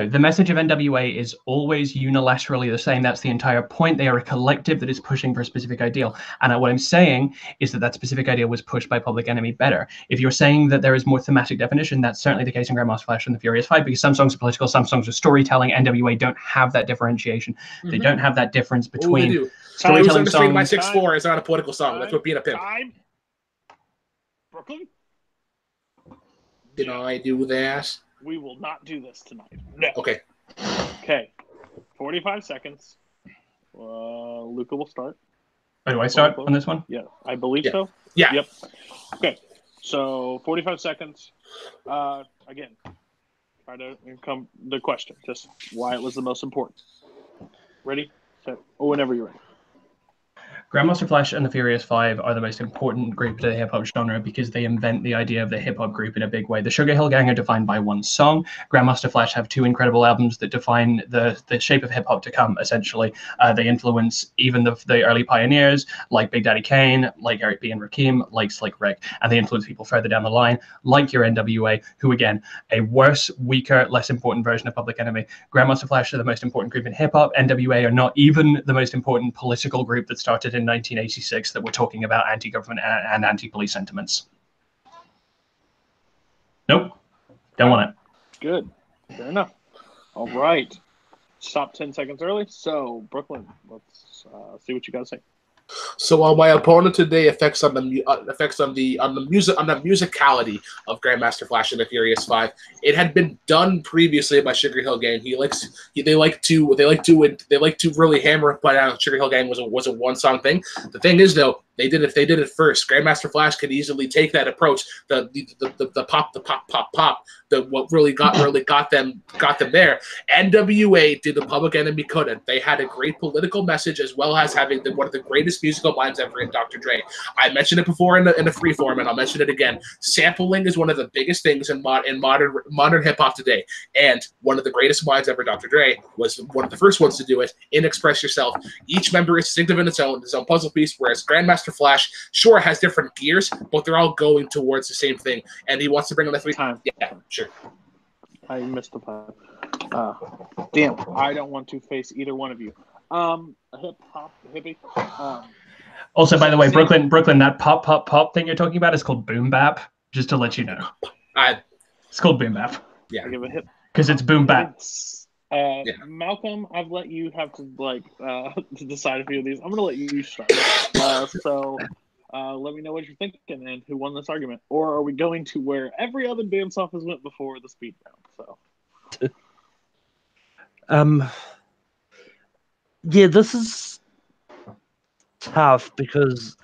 the message of NWA is always unilaterally the same. That's the entire point. They are a collective that is pushing for a specific ideal. And what I'm saying is that specific ideal was pushed by Public Enemy better. If you're saying that there is more thematic definition, that's certainly the case in Grandmaster Flash and the Furious Five, because some songs are political, some songs are storytelling. NWA don't have that differentiation. Mm-hmm. They don't have that difference between storytelling songs. My 6'4" is not a political song. That's what being a pimp. Brooklyn? Did I do that? We will not do this tonight. No. Okay. 45 seconds. Luca will start. Oh, do I start on this one? Yeah, I believe so. Yeah. Yep. Okay. So 45 seconds. Again, try to come the question. Just why it was the most important. Ready? Set. Whenever you're ready. Grandmaster Flash and the Furious Five are the most important group to the hip-hop genre because they invent the idea of the hip-hop group in a big way. The Sugar Hill Gang are defined by one song. Grandmaster Flash have two incredible albums that define the shape of hip-hop to come, essentially. They influence even the early pioneers, like Big Daddy Kane, like Eric B. and Rakim, like Slick Rick, and they influence people further down the line, like your NWA, who, again, a worse, weaker, less important version of Public Enemy. Grandmaster Flash are the most important group in hip-hop. NWA are not even the most important political group that started in 1986 that we're talking about anti-government and anti-police sentiments. Nope. Don't want it. Good. Fair enough. All right. Stop 10 seconds early. So, Brooklyn, let's see what you got to say. So while my opponent today affects on the musicality of Grandmaster Flash and the Furious Five, it had been done previously by Sugar Hill Gang. They like to really hammer it, but Sugar Hill Gang was a one song thing. The thing is though, they did it first. Grandmaster Flash could easily take that approach. The pop. What really got them there. NWA did the Public Enemy couldn't. They had a great political message as well as having one of the greatest musical minds ever in Dr. Dre. I mentioned it before in the free form, and I'll mention it again. Sampling is one of the biggest things in modern hip hop today, and one of the greatest minds ever, Dr. Dre, was one of the first ones to do it in Express Yourself. Each member is distinctive in his own puzzle piece, whereas Grandmaster Flash sure has different gears, but they're all going towards the same thing, and he wants to bring on the three time. Yeah, sure. I missed the time. Damn, I don't want to face either one of you. Hippie. Also, by the way, Brooklyn, that pop thing you're talking about is called boom bap. Just to let you know, it's called boom bap. Yeah, I give a hip because it's boom bap. Malcolm, I've let you have to to decide a few of these. I'm gonna let you start. Let me know what you're thinking and who won this argument. Or are we going to where every other dance off has went before the speed round? So, yeah, this is tough because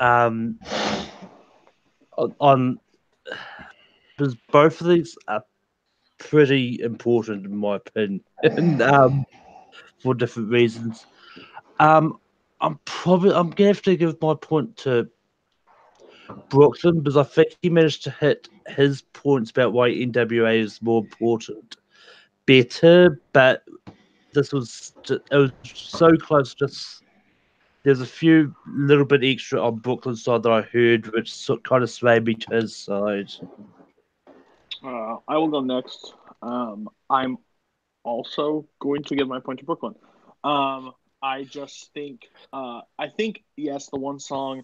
because both of these are pretty important in my opinion, for different reasons. I'm gonna have to give my point to Brooklyn because I think he managed to hit his points about why NWA is more important better, but it was so close. Just there's a few little bit extra on Brooklyn's side that I heard, which kind of swayed me to his side. I will go next. I'm also going to give my point to Brooklyn. I just think, yes, the one song,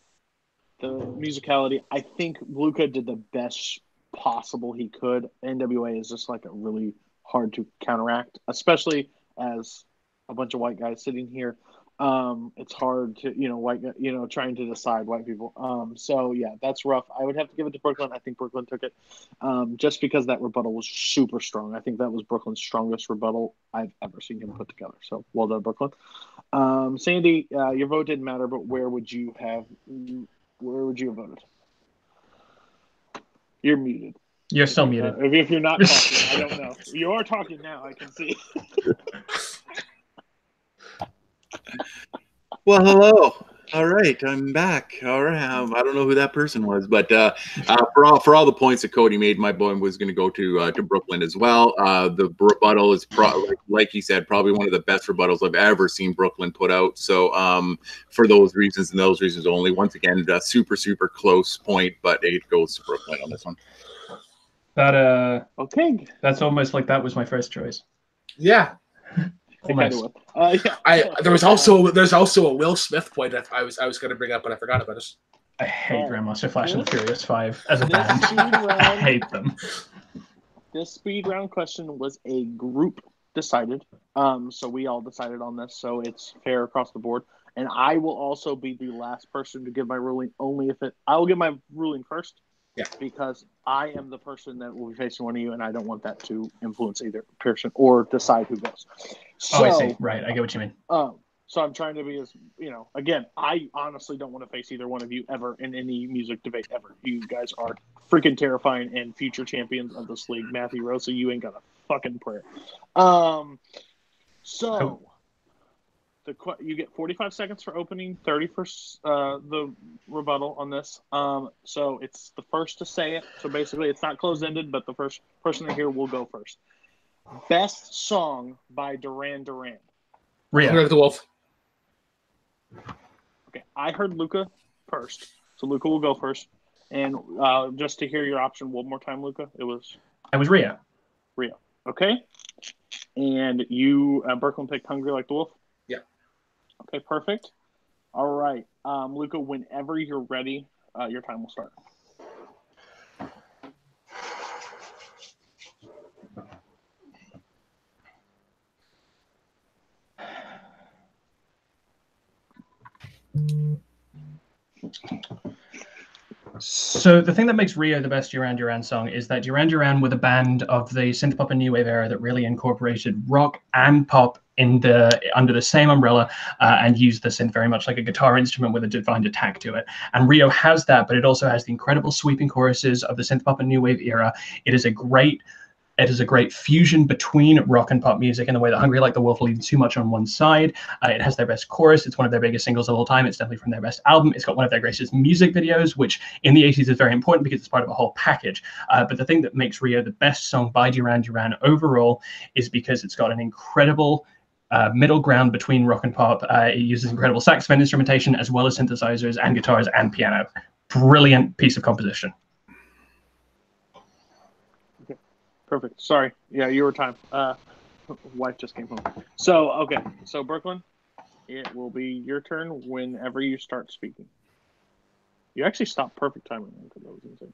the musicality. I think Luca did the best possible he could. NWA is just like a really hard to counteract, especially as a bunch of white guys sitting here. It's hard to, trying to decide white people. So yeah, that's rough. I would have to give it to Brooklyn. I think Brooklyn took it, just because that rebuttal was super strong. I think that was Brooklyn's strongest rebuttal I've ever seen him put together. So well done, Brooklyn. Sandy, your vote didn't matter, but where would you have voted? You're muted. You're still muted. If you're not talking, I don't know. You are talking now, I can see. Well, hello. All right, I'm back. All right, I don't know who that person was, but for all the points that Cody made, my boy was going to go to Brooklyn as well. The rebuttal is like he said, probably one of the best rebuttals I've ever seen Brooklyn put out. So for those reasons and those reasons only, once again, a super close point, but it goes to Brooklyn on this one. That okay, that's almost like that was my first choice. Yeah. Almost. Yeah. There's also a Will Smith point that I was going to bring up, but I forgot about it. I hate Grandmaster Flash and the Furious 5 as a band. I hate them. This speed round question was a group decided. So we all decided on this, so it's fair across the board. And I will also be the last person to give my ruling. I will give my ruling first. Yeah. Because I am the person that will be facing one of you, and I don't want that to influence either person or decide who goes. So, I see. Right, I get what you mean. So I'm trying to be as, again, I honestly don't want to face either one of you ever in any music debate ever. You guys are freaking terrifying and future champions of this league. Matthew Rosa, you ain't got a fucking prayer. So you get 45 seconds for opening, 30 for the rebuttal on this. So it's the first to say it. So basically, it's not closed-ended, but the first person to hear will go first. Best song by Duran Duran. Hunter of the Wolf. Okay, I heard Luca first, so Luca will go first. And just to hear your option one more time, Luca, it was Rio. Rio. Okay. And you, Berkman picked Hungry Like the Wolf? Yeah. Okay, perfect. All right. Luca, whenever you're ready, your time will start. So the thing that makes Rio the best Duran Duran song is that Duran Duran were the band of the synth pop and new wave era that really incorporated rock and pop under the same umbrella, and used the synth very much like a guitar instrument with a defined attack to it. And Rio has that, but it also has the incredible sweeping choruses of the synth pop and new wave era. It is a great fusion between rock and pop music in the way that Hungry Like the Wolf leans too much on one side. It has their best chorus. It's one of their biggest singles of all time. It's definitely from their best album. It's got one of their greatest music videos, which in the 80s is very important because it's part of a whole package. But the thing that makes Rio the best song by Duran Duran overall is because it's got an incredible middle ground between rock and pop. It uses incredible saxophone instrumentation as well as synthesizers and guitars and piano. Brilliant piece of composition. Perfect. Sorry. Yeah, you were time. Wife just came home. So, okay. So, Brooklyn, it will be your turn whenever you start speaking. You actually stopped perfect timing. That was insane.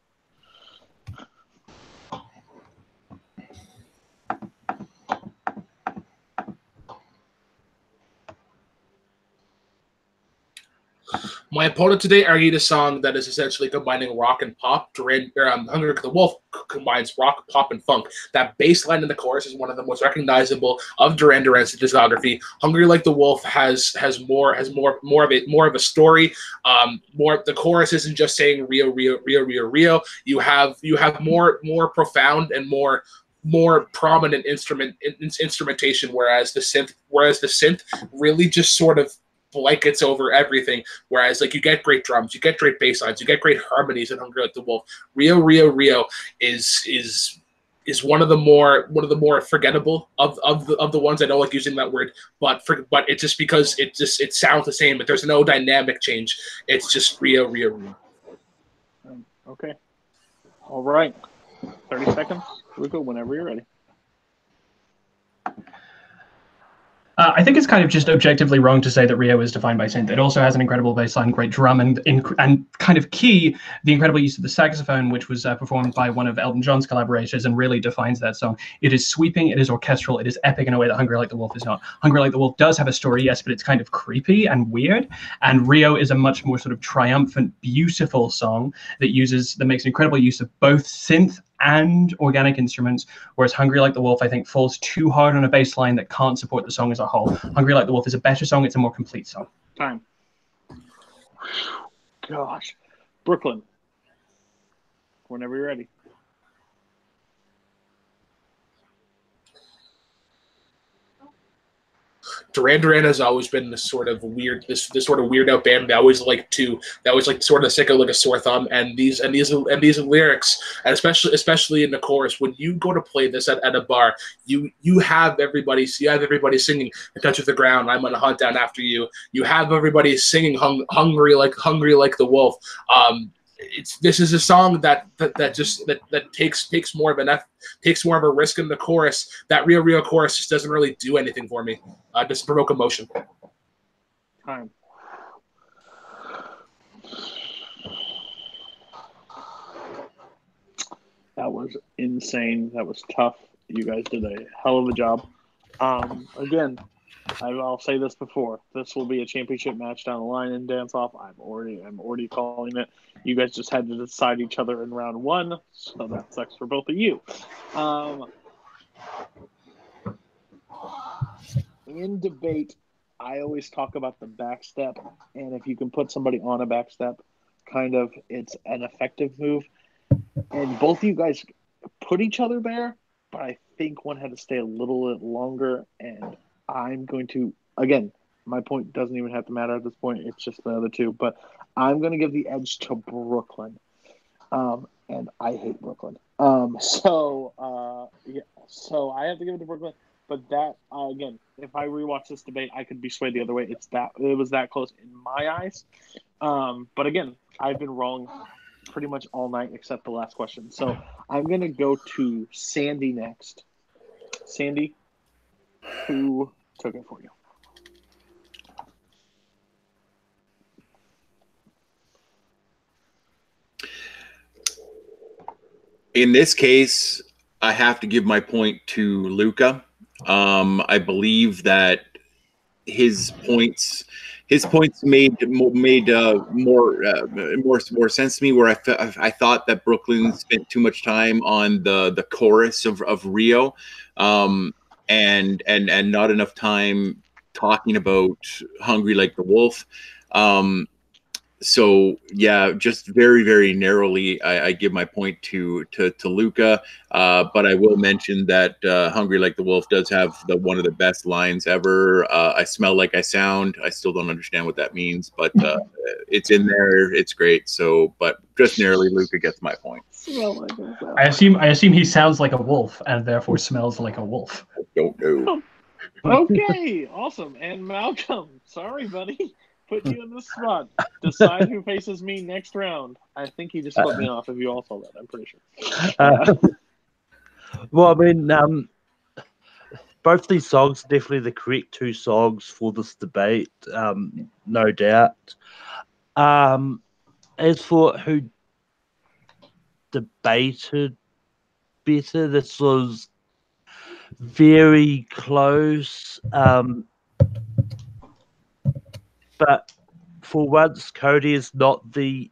My opponent today argued a song that is essentially combining rock and pop. Hungry Like the Wolf combines rock, pop, and funk. That bass line in the chorus is one of the most recognizable of Duran Duran's discography. Hungry Like the Wolf has more of a story. The chorus isn't just saying Rio, Rio, Rio, Rio, Rio. You have more profound and more prominent instrumentation, whereas the synth really just sort of blankets over everything. Whereas like you get great drums, you get great bass lines, you get great harmonies in Hungry Like the Wolf. Rio, Rio, Rio is one of the more forgettable of the ones. I don't like using that word, but it's just because it sounds the same, but there's no dynamic change. It's just Rio, Rio, Rio. Okay. All right. 30 seconds. Luca, whenever you're ready. I think it's kind of just objectively wrong to say that Rio is defined by synth. It also has an incredible bass line, great drum, and kind of key, the incredible use of the saxophone, which was performed by one of Elton John's collaborators, and really defines that song. It is sweeping, it is orchestral, it is epic in a way that Hungry Like the Wolf is not. Hungry Like the Wolf does have a story, yes, but it's kind of creepy and weird. And Rio is a much more sort of triumphant, beautiful song that makes an incredible use of both synth and organic instruments, whereas Hungry Like the Wolf, I think, falls too hard on a bass line that can't support the song as a whole. Hungry Like the Wolf is a better song. It's a more complete song. Time. Gosh. Brooklyn. Whenever you're ready. Duran Duran has always been this sort of weird out band. They always like sort of stick out like a sore thumb. And these lyrics, and especially in the chorus, when you go to play this at a bar, you have everybody singing "In Touch with the Ground," "I'm on a hunt down after you." You have everybody singing "Hungry Like the Wolf." This is a song that takes more of a risk in the chorus. That Rio Rio chorus just doesn't really do anything for me. Just provoke emotion. Time. That was insane. That was tough. You guys did a hell of a job. Again, I'll say this before. This will be a championship match down the line in Dance Off. I'm already calling it. You guys just had to decide each other in round one, so that sucks for both of you. In debate, I always talk about the backstep, and if you can put somebody on a backstep, kind of, it's an effective move. And both of you guys put each other there, but I think one had to stay a little bit longer, and I'm going to, again, my point doesn't even have to matter at this point. It's just the other two. But I'm going to give the edge to Brooklyn. And I hate Brooklyn. So I have to give it to Brooklyn. But that, again, if I rewatch this debate, I could be swayed the other way. It was that close in my eyes. But again, I've been wrong pretty much all night except the last question. So I'm going to go to Sandy next. Sandy, who took it for you? In this case, I have to give my point to Luca. I believe that his points made more sense to me. Where I thought that Brooklyn spent too much time on the chorus of Rio, and not enough time talking about Hungry Like the Wolf. So yeah, just very, very narrowly, I give my point to Luca. But I will mention that Hungry Like the Wolf does have one of the best lines ever. I smell like I sound. I still don't understand what that means, but it's in there. It's great. So, but just narrowly, Luca gets my point. I assume he sounds like a wolf and therefore smells like a wolf. I don't know. Okay, awesome. And Malcolm, sorry, buddy. Put you in the spot. Decide who faces me next round. I think he just put me off if you all saw that. I'm pretty sure. Well, I mean, both these songs are definitely the correct two songs for this debate, no doubt. As for who debated better, this was very close. But for once, Cody is not the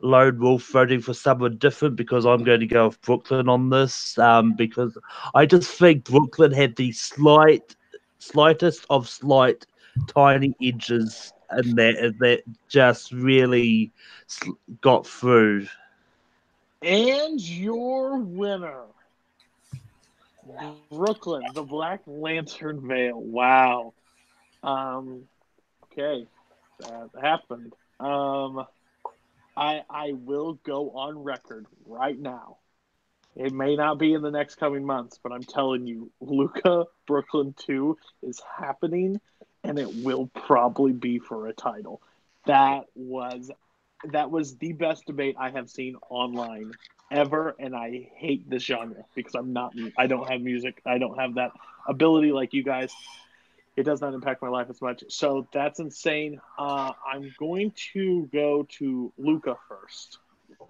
lone wolf voting for someone different, because I'm going to go with Brooklyn on this, because I just think Brooklyn had the slightest of slight tiny edges in that just really got through. And your winner, Brooklyn, the Black Lantern Vail. Wow. Okay, that happened. I will go on record right now. It may not be in the next coming months, but I'm telling you, Luca Brooklyn 2 is happening, and it will probably be for a title. That was the best debate I have seen online ever, and I hate this genre because I don't have music. I don't have that ability like you guys. It does not impact my life as much. So that's insane. I'm going to go to Luca first.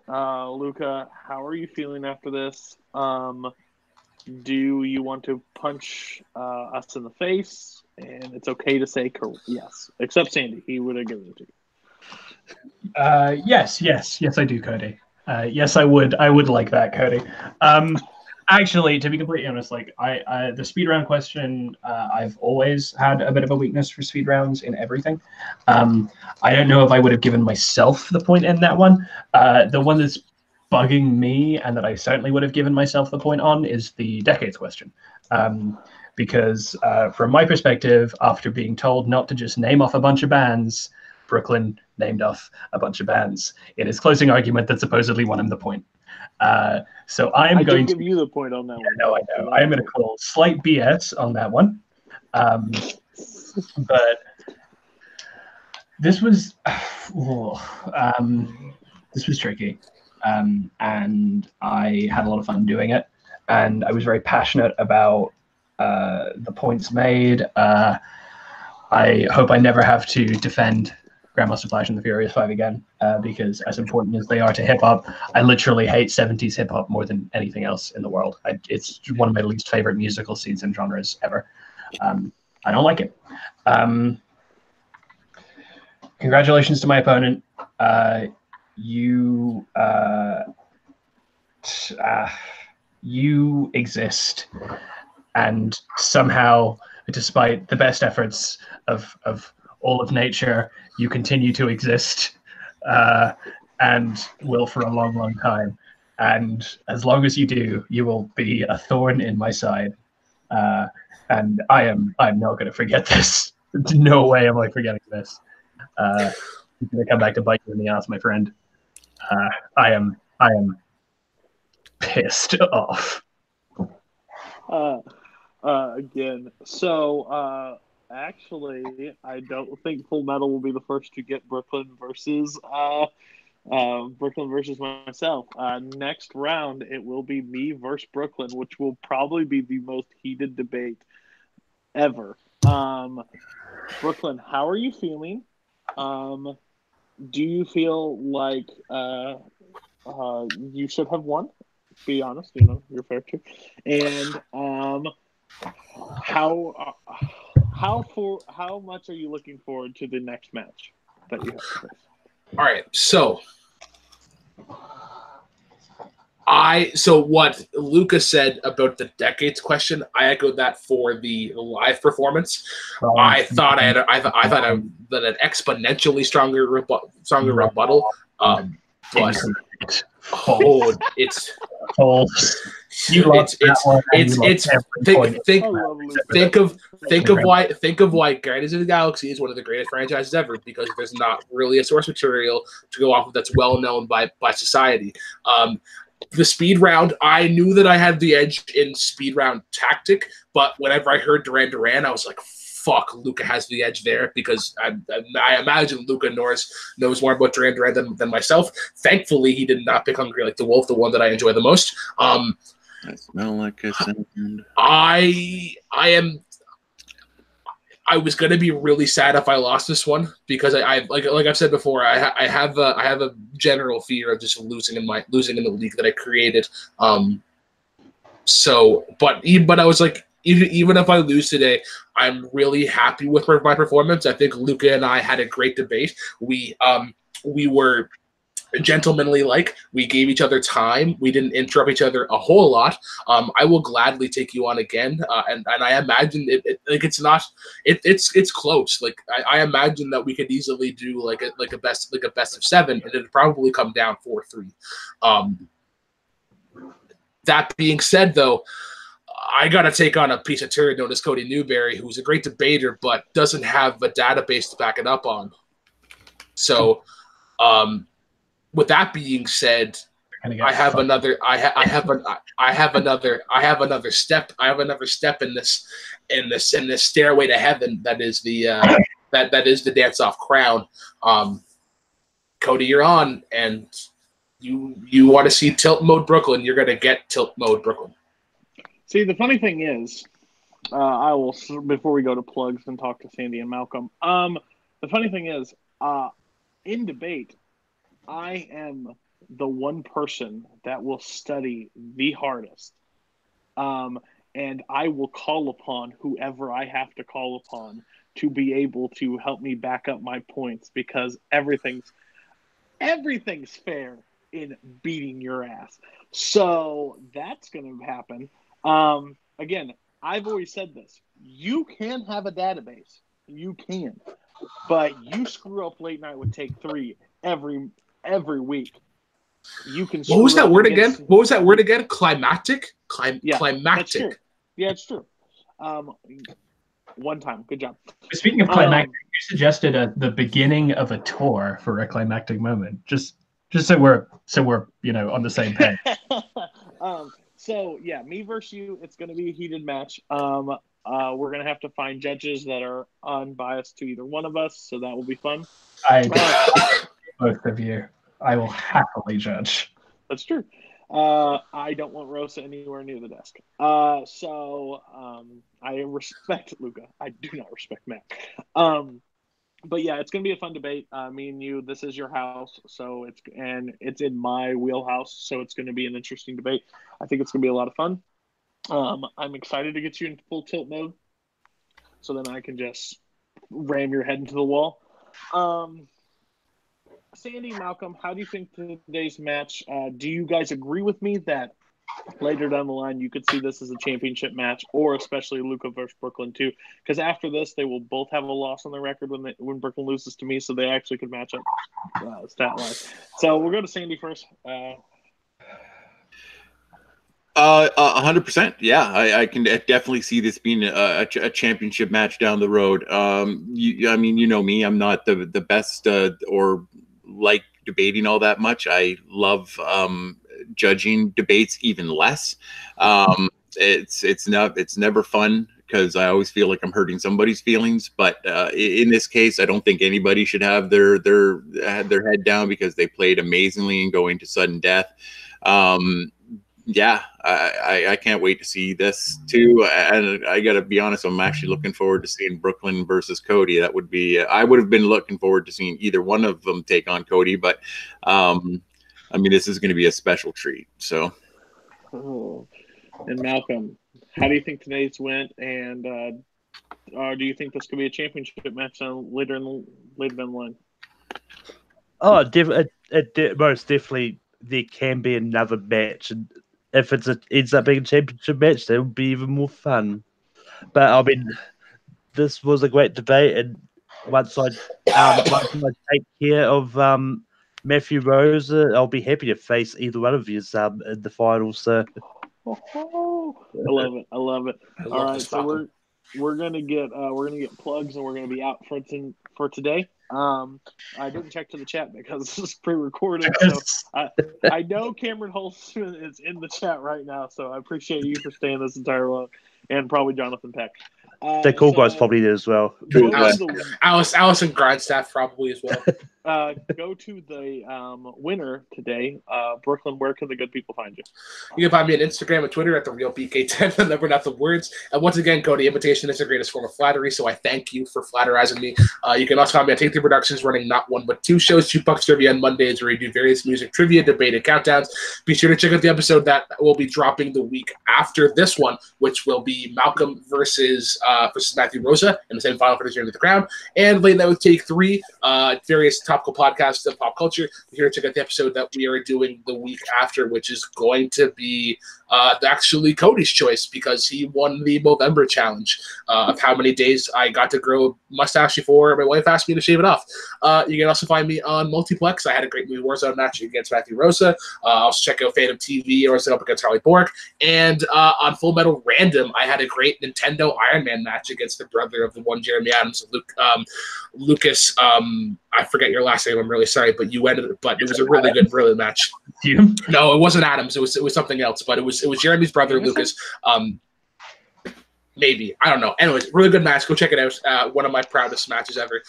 Luca, how are you feeling after this? Do you want to punch us in the face? And it's okay to say yes, except Sandy. He would have given it to you. Yes, I do, Cody. Yes, I would like that, Cody. Actually, to be completely honest, like the speed round question, I've always had a bit of a weakness for speed rounds in everything. I don't know if I would have given myself the point in that one. The one that's bugging me, and that I certainly would have given myself the point on, is the decades question. Because from my perspective, after being told not to just name off a bunch of bands, Brooklyn named off a bunch of bands in his closing argument that supposedly won him the point. So I'm going to give you the point on that one. No, I know. I'm going to call slight BS on that one. But this was this was tricky, and I had a lot of fun doing it, and I was very passionate about the points made. I hope I never have to defend Grandmaster Flash and the Furious Five again, because as important as they are to hip hop, I literally hate 70s hip hop more than anything else in the world. It's one of my least favorite musical scenes and genres ever. I don't like it. Congratulations to my opponent. You exist, and somehow, despite the best efforts of all of nature, you continue to exist, and will for a long, long time. And as long as you do, you will be a thorn in my side. And I'm not going to forget this. No way am I forgetting this. It's going to come back to bite you in the ass, my friend. I am pissed off. Again, so actually, I don't think Full Metal will be the first to get Brooklyn versus myself. Next round, it will be me versus Brooklyn, which will probably be the most heated debate ever. Brooklyn, how are you feeling? Do you feel like you should have won? Be honest, you're fair too. And how much are you looking forward to the next match that you have to face? All right, so what Luca said about the decades question, I echoed that for the live performance. I thought I had an exponentially stronger rebuttal. But it's think of why Guardians of the Galaxy is one of the greatest franchises ever, because there's not really a source material to go off of that's well known by society. The speed round, I knew that I had the edge in speed round tactic, but whenever I heard Duran, I was like, fuck, Luca has the edge there, because I imagine Luca knows more about Duran than myself. Thankfully, he did not pick Hungry Like the Wolf, the one that I enjoy the most. I smell like a sound. I was gonna be really sad if I lost this one, because I like I've said before, I have a general fear of just losing in the league that I created. But I was like, even if I lose today, I'm really happy with my performance. I think Luca and I had a great debate. We were gentlemanly, like we gave each other time. We didn't interrupt each other a whole lot. I will gladly take you on again, and I imagine it's close. Like I imagine that we could easily do like a best of 7, and it'd probably come down 4-3. That being said, though, I got to take on a piece of turd known as Cody Newberry, who's a great debater, but doesn't have a database to back it up on. So, with that being said, I have another step in this stairway to heaven. That is the dance off crown. Cody, you're on, and you want to see tilt mode Brooklyn, you're gonna get tilt mode Brooklyn. See, the funny thing is, I will, before we go to plugs and talk to Sandy and Malcolm. The funny thing is, in debate, I am the one person that will study the hardest. And I will call upon whoever I have to call upon to be able to help me back up my points, because everything's fair in beating your ass. So that's going to happen. Again, I've always said this. You can have a database. You can. But you screw up late night with take 3 every week. You can. What was that word again? What was that word again? Climactic? Climactic. That's true. Yeah, it's true. One time. Good job. Speaking of climactic, you suggested the beginning of a tour for a climactic moment. Just so we're on the same page. So yeah, me versus you. It's going to be a heated match. We're going to have to find judges that are unbiased to either one of us, so that will be fun. Both of you, I will happily judge. That's true. I don't want Rosa anywhere near the desk. So I respect Luca. I do not respect Matt. But yeah, it's gonna be a fun debate. Me and you. This is your house, so it's in my wheelhouse, so it's gonna be an interesting debate. I think it's gonna be a lot of fun. I'm excited to get you in full tilt mode, so then I can just ram your head into the wall. Sandy, Malcolm, how do you think today's match? Do you guys agree with me that later down the line you could see this as a championship match, or especially Luca versus Brooklyn too? Because after this, they will both have a loss on their record when Brooklyn loses to me, so they actually could match up stat-wise. So we'll go to Sandy first. 100%. Yeah, I can definitely see this being a championship match down the road. I mean, you know me, I'm not the best or like debating all that much. I love judging debates even less. It's never fun because I always feel like I'm hurting somebody's feelings. But in this case, I don't think anybody should have their head down because they played amazingly and going to sudden death. Yeah, I can't wait to see this too. And I got to be honest, I'm actually looking forward to seeing Brooklyn versus Cody. That would be, I would have been looking forward to seeing either one of them take on Cody, but I mean, this is going to be a special treat. So, and Malcolm, how do you think today's went? And do you think this could be a championship match later down the line? Oh, most definitely there can be another match, and if it ends up being a championship match, that would be even more fun. But I mean, this was a great debate, and once I take care of Matthew Rose, I'll be happy to face either one of you in the finals. So. I love it. All right, so we're gonna get plugs, and we're gonna be out for today. I didn't check to the chat because this is pre-recorded, so I know Cameron Holtzman is in the chat right now, so I appreciate you for staying this entire long, and probably Jonathan Peck. The cool guys probably did as well. Allison Grindstaff probably as well. go to the winner today. Brooklyn, where can the good people find you? You can find me on Instagram and Twitter at TheRealBK10, the number, not the words. And once again, Cody, imitation is the greatest form of flattery, so I thank you for flatterizing me. You can also find me on Take 3 Productions, running not one but two shows, Jukebox Trivia on Mondays, where we do various music trivia, debate, and countdowns. Be sure to check out the episode that will be dropping the week after this one, which will be Malcolm versus Matthew Rosa in the same final for the Journey to the Crown. And Late Night with Take 3, various topical podcasts of pop culture. Be sure to check out the episode that we are doing the week after, which is going to be actually Cody's choice, because he won the Movember challenge of how many days I got to grow a mustache before my wife asked me to shave it off. You can also find me on Multiplex. I had a great movie Warzone match against Matthew Rosa. Also check out Phantom TV or up against Harley Bork. And on Full Metal Random, I had a great Nintendo Iron Man match against the brother of the one Jeremy Adams, Lucas. I forget your last name. I'm really sorry, but you ended it. But it was a really good, really match. You? No, it wasn't Adams. It was something else. But it was Jeremy's brother, Lucas. Maybe, I don't know. Anyways, really good match. Go check it out. One of my proudest matches ever.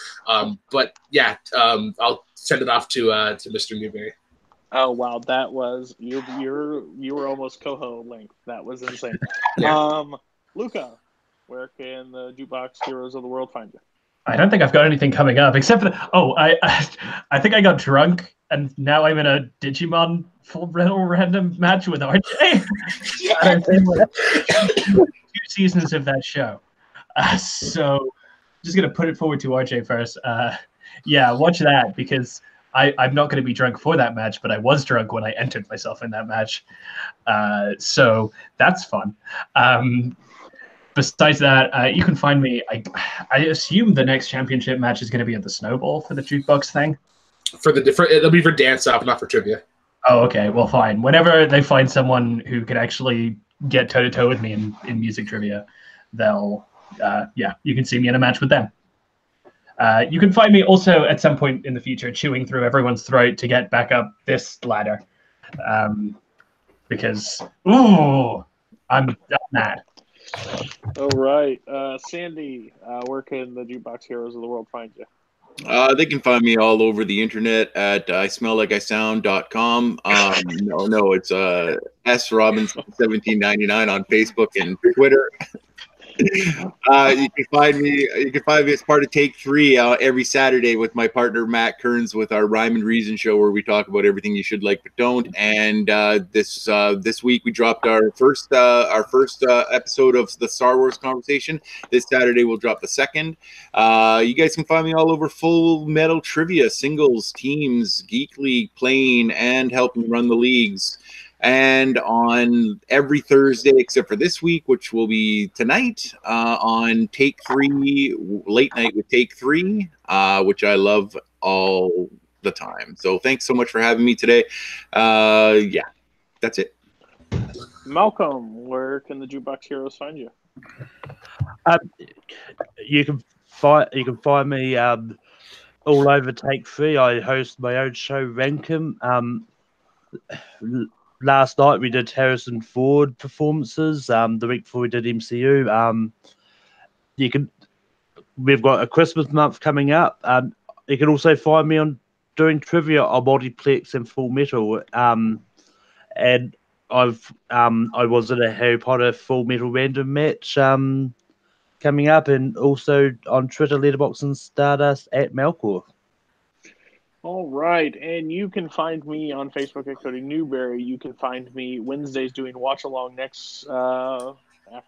But yeah, I'll send it off to Mr. Newberry. Oh wow, that was you were almost Coho length. That was insane. Yeah. Luca, where can the Jukebox Heroes of the World find you? I don't think I've got anything coming up except for I think I got drunk and now I'm in a Digimon Full Metal Random match with RJ. Two seasons of that show, so just gonna put it forward to RJ first. Yeah, watch that because I'm not going to be drunk for that match, but I was drunk when I entered myself in that match, so that's fun. Besides that, you can find me. I assume the next championship match is going to be at the Snowball for the Jukebox thing. It'll be for dance off, not for trivia. Oh, okay. Well, fine. Whenever they find someone who can actually get toe to toe with me in music trivia, they'll you can see me in a match with them. You can find me also at some point in the future chewing through everyone's throat to get back up this ladder, because I'm mad. All right, Sandy, where can the Jukebox Heroes of the World find you? They can find me all over the internet at ismelllikeIsound.com. No, it's S Robinson 1799 on Facebook and Twitter. You can find me as part of Take 3 every Saturday with my partner Matt Kearns with our Rhyme and Reason show, where we talk about everything you should like but don't. And this week we dropped our first episode of the Star Wars conversation. This Saturday we'll drop the second. You guys can find me all over Full Metal Trivia, singles, teams, Geek League, playing, and helping run the leagues. And on every Thursday, except for this week, which will be tonight, on Take 3, Late Night with Take 3, which I love all the time. So thanks so much for having me today. Yeah, that's it. Malcolm, where can the Jukebox Heroes find you? You can find me all over Take 3. I host my own show, Rankum. Last night we did Harrison Ford performances. The week before we did MCU. We've got a Christmas month coming up. You can also find me on doing trivia on Multiplex and Full Metal. And I was in a Harry Potter Full Metal Random match coming up, and also on Twitter, Letterboxd, and Stardust at Melkor. All right, and you can find me on Facebook at Cody Newberry. You can find me Wednesdays doing watch along next. After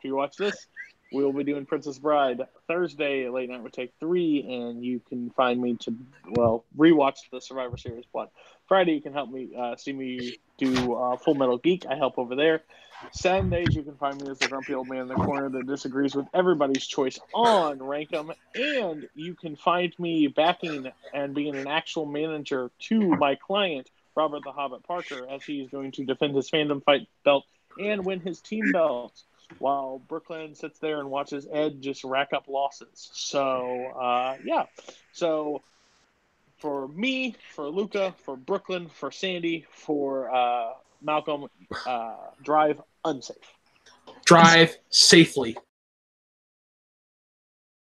you watch this, we'll be doing Princess Bride. Thursday, Late Night with Take 3, and you can find me to rewatch the Survivor Series plot. Friday, you can help me see me do Full Metal Geek. I help over there. Sundays, you can find me as the grumpy old man in the corner that disagrees with everybody's choice on Rankum. And you can find me backing and being an actual manager to my client, Robert the Hobbit Parker, as he's going to defend his fandom fight belt and win his team belt, while Brooklyn sits there and watches Ed just rack up losses. So, yeah. So, for me, for Luca, for Brooklyn, for Sandy, for Malcolm, drive unsafe. Drive safely.